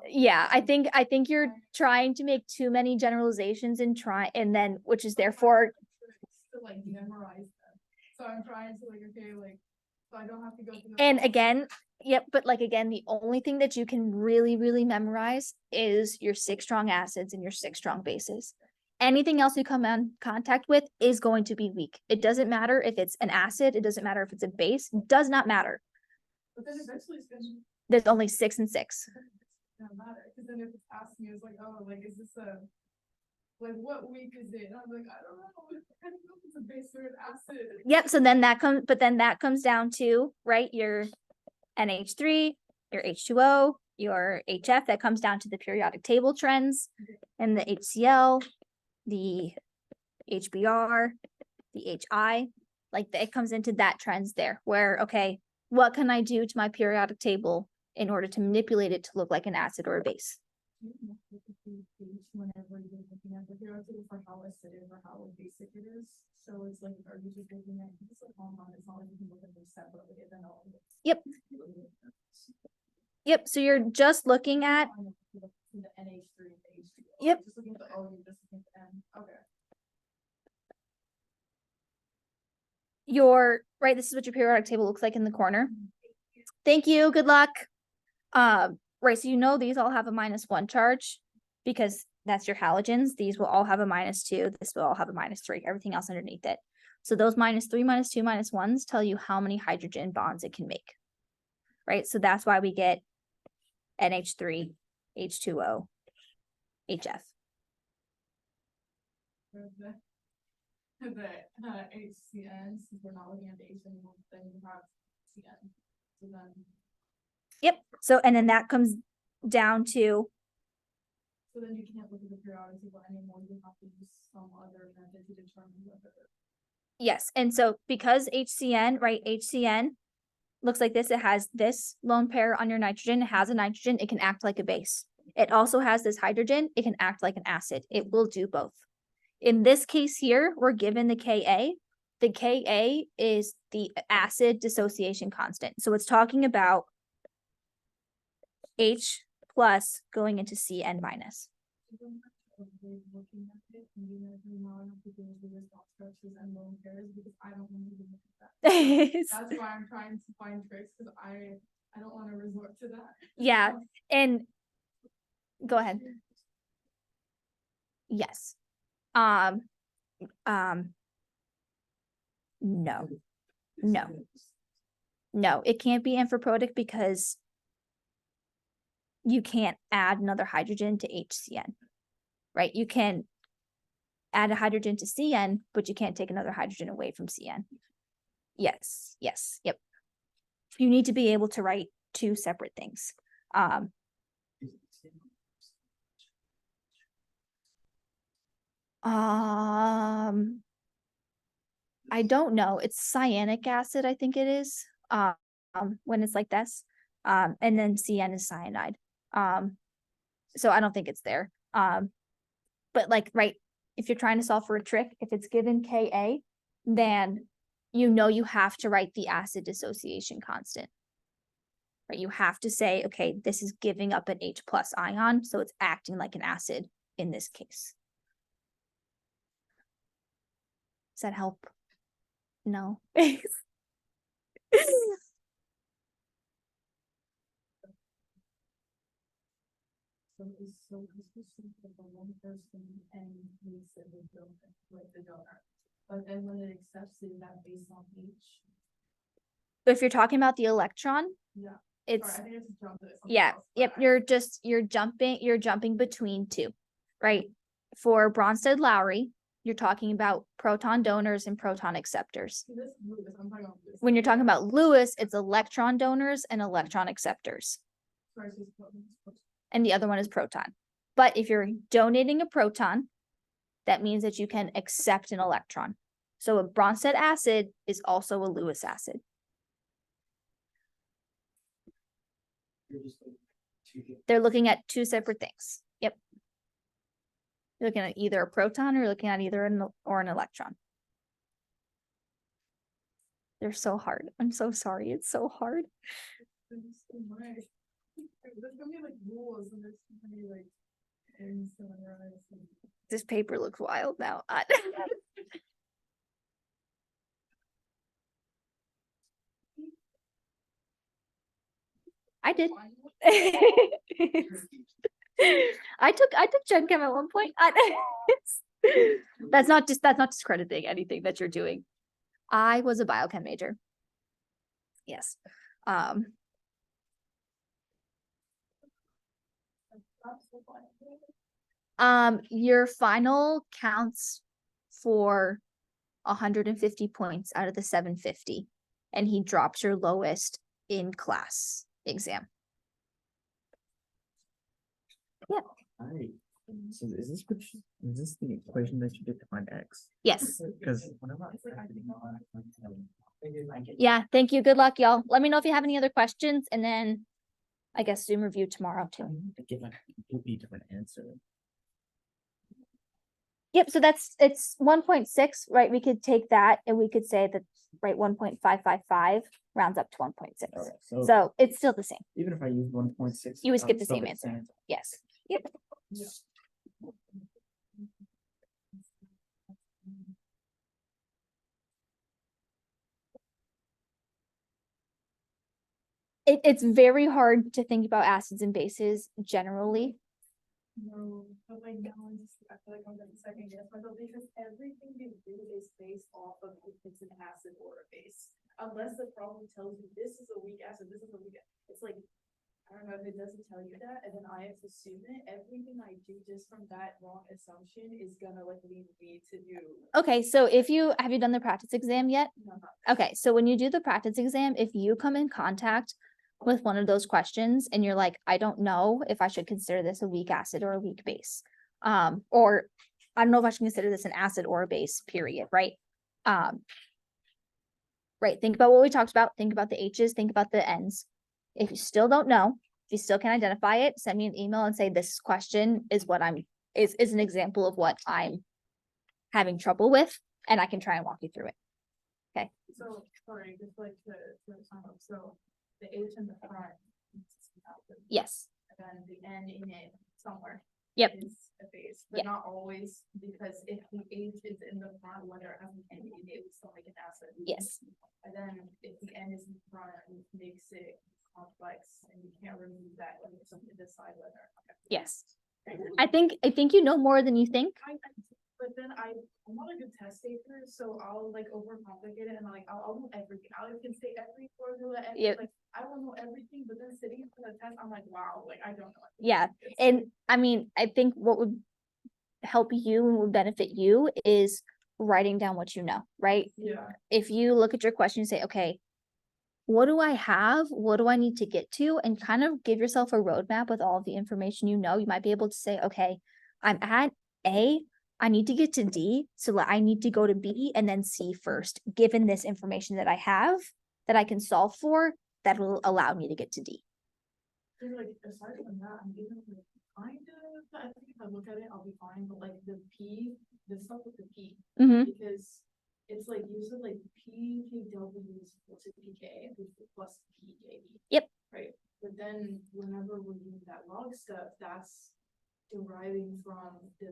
Yeah, I think you're trying to make too many generalizations and then which is therefore To like memorize them. So I'm trying to like, okay, like, so I don't have to go through. the And process. again, yep, but like again, the only thing that you can really memorize is your 6 strong acids and your 6 strong bases. Anything else you come in contact with is going to be weak. It doesn't matter if it's an acid, it doesn't matter if it's a base, it does not matter. But then eventually it's gonna, There's only 6 and 6. matter, because then if it's asking me, it's like, oh, like, is this a, like, what week is it? And I'm like, I don't know, I don't know if it's a base or an acid. Yep, so then that comes down to, right, your NH3, your H2O, your HF, that comes down to the periodic table trends, and the HCl, the HBr, the HI, like it comes into that trends there, where, okay, what can I do to my periodic table in order to manipulate it to look like an acid or a base? Whenever you're looking at the periodic table for how acidic or how basic it is, so it's like, are you just looking at, it's like online, it's not like you can look at them separately and then all of it. Yep, so you're just looking at, The NH3 and the H2O. Yep. Just looking at the O, you're just looking at the N, okay. your, right, this is what your periodic table looks like in the corner. Thank you, good luck. Right, so you know these all have a -1 charge because that's your halogens. These will all have a -2, this will all have a -3, everything else underneath it. So those -3, -2, -1s tell you how many hydrogen bonds it can make. Right, so that's why we get NH3, H2O, HF. The HCN, since we're not looking at the H anymore, then you have CN. So then, Yep, so and then that comes down to, so then you can't look at the periodic table anymore, you have to use some other method to determine whether. yes, and so because HCN, right, HCN looks like this, it has this lone pair on your nitrogen, it has a nitrogen, it can act like a base. It also has this hydrogen, it can act like an acid, it will do both. In this case here, we're given the Ka. The Ka is the acid dissociation constant. So it's talking about H plus going into Cn minus. Looking at it, and you know, now I have to go into this dot structures and lone pairs, because I don't want to look at that. That's why I'm trying to find tricks, because I don't want to resort to that. Yeah, and go ahead. Yes. No, no, it can't be amphiprotic because you can't add another hydrogen to HCN, right? You can add a hydrogen to CN, but you can't take another hydrogen away from CN. Yes, yes, yep. You need to be able to write 2 separate things. I don't know. It's cyanic acid, I think it is. When it's like this. And then CN is cyanide. So I don't think it's there. But like, right, if you're trying to solve for a trick, if it's given Ka, then you know you have to write the acid dissociation constant. Right, you have to say, okay, this is giving up an H plus ion, so it's acting like an acid in this case. Does that help? No. So this was something for one person and we said the donor, like the donor. But then when it accepts it, that based on each. But if you're talking about the electron, Yeah. it's, Sorry, I think it's jumped to something yeah, else, yep, but you're jumping between 2, right? For Bronsted-Lowry, you're talking about proton donors and proton acceptors. This Lewis, I'm talking about Lewis. When you're talking about Lewis, it's electron donors and electron acceptors, Sorry, it's just proton. and the other one is proton. But if you're donating a proton, that means that you can accept an electron. So a Bronsted acid is also a Lewis acid. They're looking at 2 separate things. Yep. You're looking at either a proton or you're looking at either an electron. They're so hard. I'm so sorry. It's so hard. There's so much. There's gonna be like rules and there's gonna be like things to memorize and. This paper looks wild now. I did. I took Gen Chem at one point. That's not discrediting anything that you're doing. I was a biochem major. Yes. Your final counts for 150 points out of the 750, and he drops your lowest in class exam. Alright, so is this the equation that you did to find X? Yes. Because Yeah, thank you. Good luck, y'all. Let me know if you have any other questions, and then I guess Zoom review tomorrow too. give a completely different answer. Yep, so it's 1.6, right? We could take that and we could say that, right, 1.555 rounds up to 1.6. Alright, So it's still the same. even if I use 1.6. You would I'll get the still same get answer. Yes. Yep. It's very hard to think about acids and bases generally. No, but like now I'm just, I feel like I'm gonna second guess myself because everything you do is based off of if it's an acid or a base. Unless the problem tells you this is a weak acid, this is a weak, it's like, I don't know if it doesn't tell you that, and then I have to assume it, everything I do just from that wrong assumption is gonna like lead me to do. Okay, so have you done the practice exam yet? No, not Okay, so when you do the practice exam, if you come in contact with one of those questions and you're like, I don't know if I should consider this a weak acid or a weak base. Or I don't know if I should consider this an acid or a base, period, right? Right, think about what we talked about, think about the H's, think about the N's. If you still don't know, if you still can identify it, send me an email and say this question is what is an example of what I'm having trouble with, and I can try and walk you through it. so, sorry, just like to sum up, so the H in the front. Yes, And then the N in it somewhere. Yep. Is a base, Yep. but not always, because if the H is in the front, whether it has an N in it, it's still like an acid. yes, And then if the N is in front, it makes it complex, and you can't remove that, and it's something to decide whether. yes. I think you know more than you think. But then I'm not a good test taker, so I'll like overcomplicate it, and like, I'll know everything, I can say every formula, and Yep. like, I will know everything, but then sitting for the test, I'm like, wow, like, I don't know. Yeah, and I mean, I think what would help you and would benefit you is writing down what you know, right? Yeah. If you look at your question and say, okay, what do I have? What do I need to get to? And kind of give yourself a roadmap with all of the information you know. You might be able to say, okay, I'm at A, I need to get to D, so I need to go to B and then C first, given this information that I have that I can solve for, that will allow me to get to D. Cause like, aside from that, I'm even like, kind of, I think if I look at it, I'll be fine, but like the P, the stuff with the P, because it's like, you said like PKW is equal to PK plus PKB. Yep. Right, but then whenever we're doing that log stuff, that's deriving from the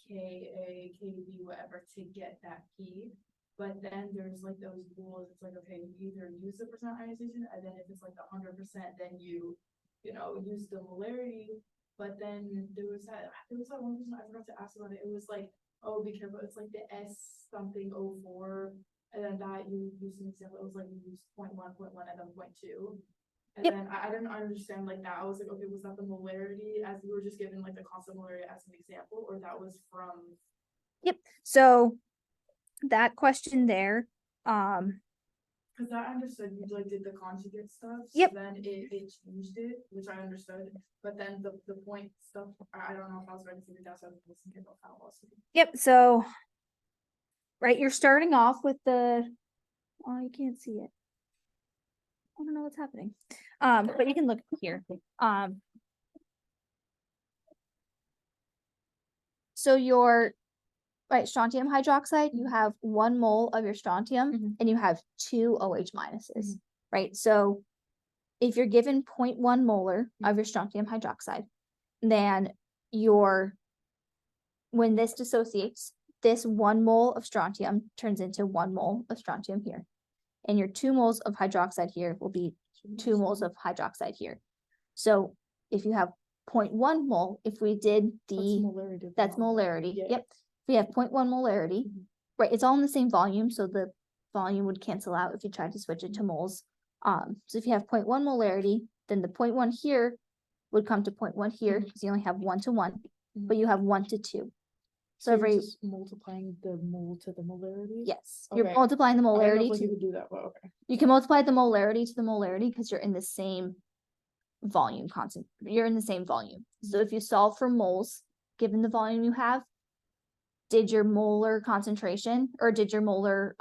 KA, KB, whatever, to get that P. But then there's like those rules, it's like, okay, you either use the percent ionization, and then if it's like 100%, then you use the molarity. But then there was that one person I forgot to ask about it. It was like, oh, be careful. It's like the S something 04, and then that you use an example. It was like you use 0.1, 0.1, and then 0.2. And Yep. then I didn't understand like that. I was like, okay, was that the molarity as you were just given like the constant molarity as an example, or that was from? Yep. So that question there, Because I understood you like did the conjugate stuff. Yep. So then it changed it, which I understood. But then the point stuff, I don't know if I was ready to figure that out. So I was listening to how it was. yep, so, right, you're starting off with the, oh, you can't see it. I don't know what's happening. But you can look here. So your, right, strontium hydroxide, you have 1 mole of your strontium and you have 2 OH minuses, right? So if you're given 0.1 molar of your strontium hydroxide, then when this dissociates, this 1 mole of strontium turns into 1 mole of strontium here. And your 2 moles of hydroxide here will be 2 moles of hydroxide here. So if you have 0.1 mole, if we did That's the, molarity. of that's the molecule. molarity, Yeah. yep. If we have 0.1 molarity, Mhm. right, it's all in the same volume, so the volume would cancel out if you tried to switch it to moles. So if you have 0.1 molarity, then the 0.1 here would come to 0.1 here, Mhm. because you only have 1 to 1, Mhm. but you have 1 to 2. So So you're every, just multiplying the mole to the molarity? yes, you're Okay. multiplying the I don't know molarity if like to, you could do that, but okay. you can multiply the molarity to the molarity because you're in the same volume constant, you're in the same volume. So if you solve for moles, given the volume you have, did your molar concentration or did your molar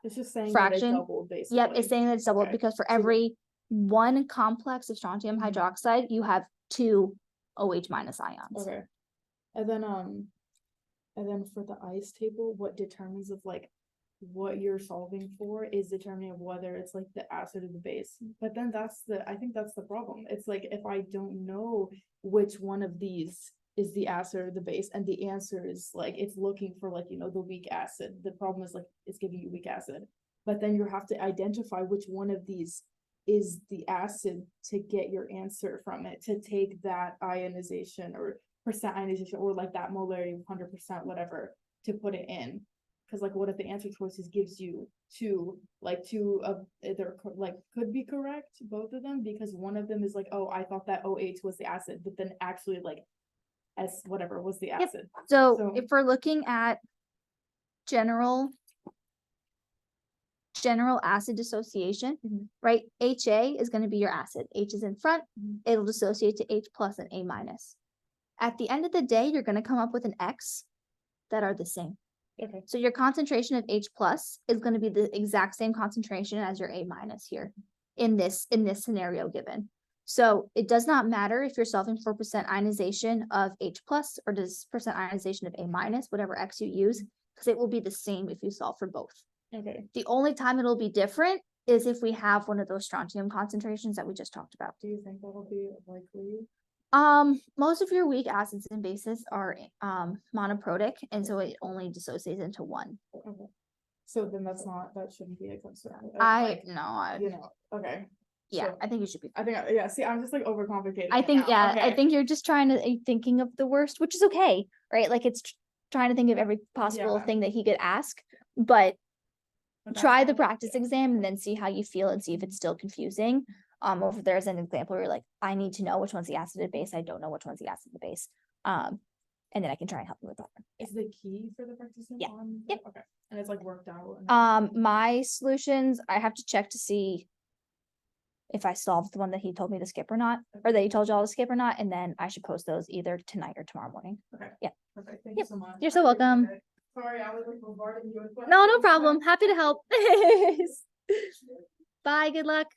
It's just saying that fraction? it doubled basically. Yep, it's saying that it's doubled Okay. because for So- every one complex of strontium Mhm. hydroxide, you have 2 OH minus ions. Okay. And then for the ice table, what determines of like what you're solving for is determining of whether it's like the acid or the base. But then I think that's the problem. It's like if I don't know which one of these is the acid or the base, and the answer is like it's looking for like, the weak acid. The problem is like it's giving you weak acid. But then you have to identify which one of these is the acid to get your answer from it, to take that ionization or percent ionization or like that molarity 100%, whatever, to put it in. Cause like, what if the answer choices gives you two of either like could be correct, both of them, because one of them is like, oh, I thought that OH was the acid, but then actually like S whatever was the acid. So if we're looking at general acid dissociation, Mhm. right? HA is going to be your acid. H is in front, Mhm. it'll dissociate to H plus and A minus. At the end of the day, you're going to come up with an X that are the same. Okay. So your concentration of H plus is going to be the exact same concentration as your A minus here in this scenario given. So it does not matter if you're solving for percent ionization of H plus or does percent ionization of A minus, whatever X you use, because it will be the same if you solve for both. Okay. The only time it'll be different is if we have one of those strontium concentrations that we just talked about. Do you think that'll be likely? Most of your weak acids and bases are monoprotic, and so it only dissociates into one. Okay. So then that shouldn't be a concern. Okay. Yeah, So- I think you should be. See, I'm just like overcomplicating. I it think, now. I Okay. think you're just thinking of the worst, which is okay, right? Like it's trying to think of every possible Yeah. thing that he could ask, but But that's try the all- practice yeah. exam and then see how you feel and see if it's still confusing. Or if there's an example where you're like, I need to know which one's the acid and base. I don't know which one's the acid and base. And then I can try and help you with that. Is the key for the practicing Yeah. on? Yep. Okay. And it's like worked out. and- My solutions, I have to check to see if I solved the one that he told me to skip or not, or that he told y'all to skip or not, and then I should post those either tonight or tomorrow morning. Perfect. Thank you Yep. so much. You're so I appreciate welcome. it. Sorry, I was like bombarding you with No questions. problem. Happy to help. Bye, good luck.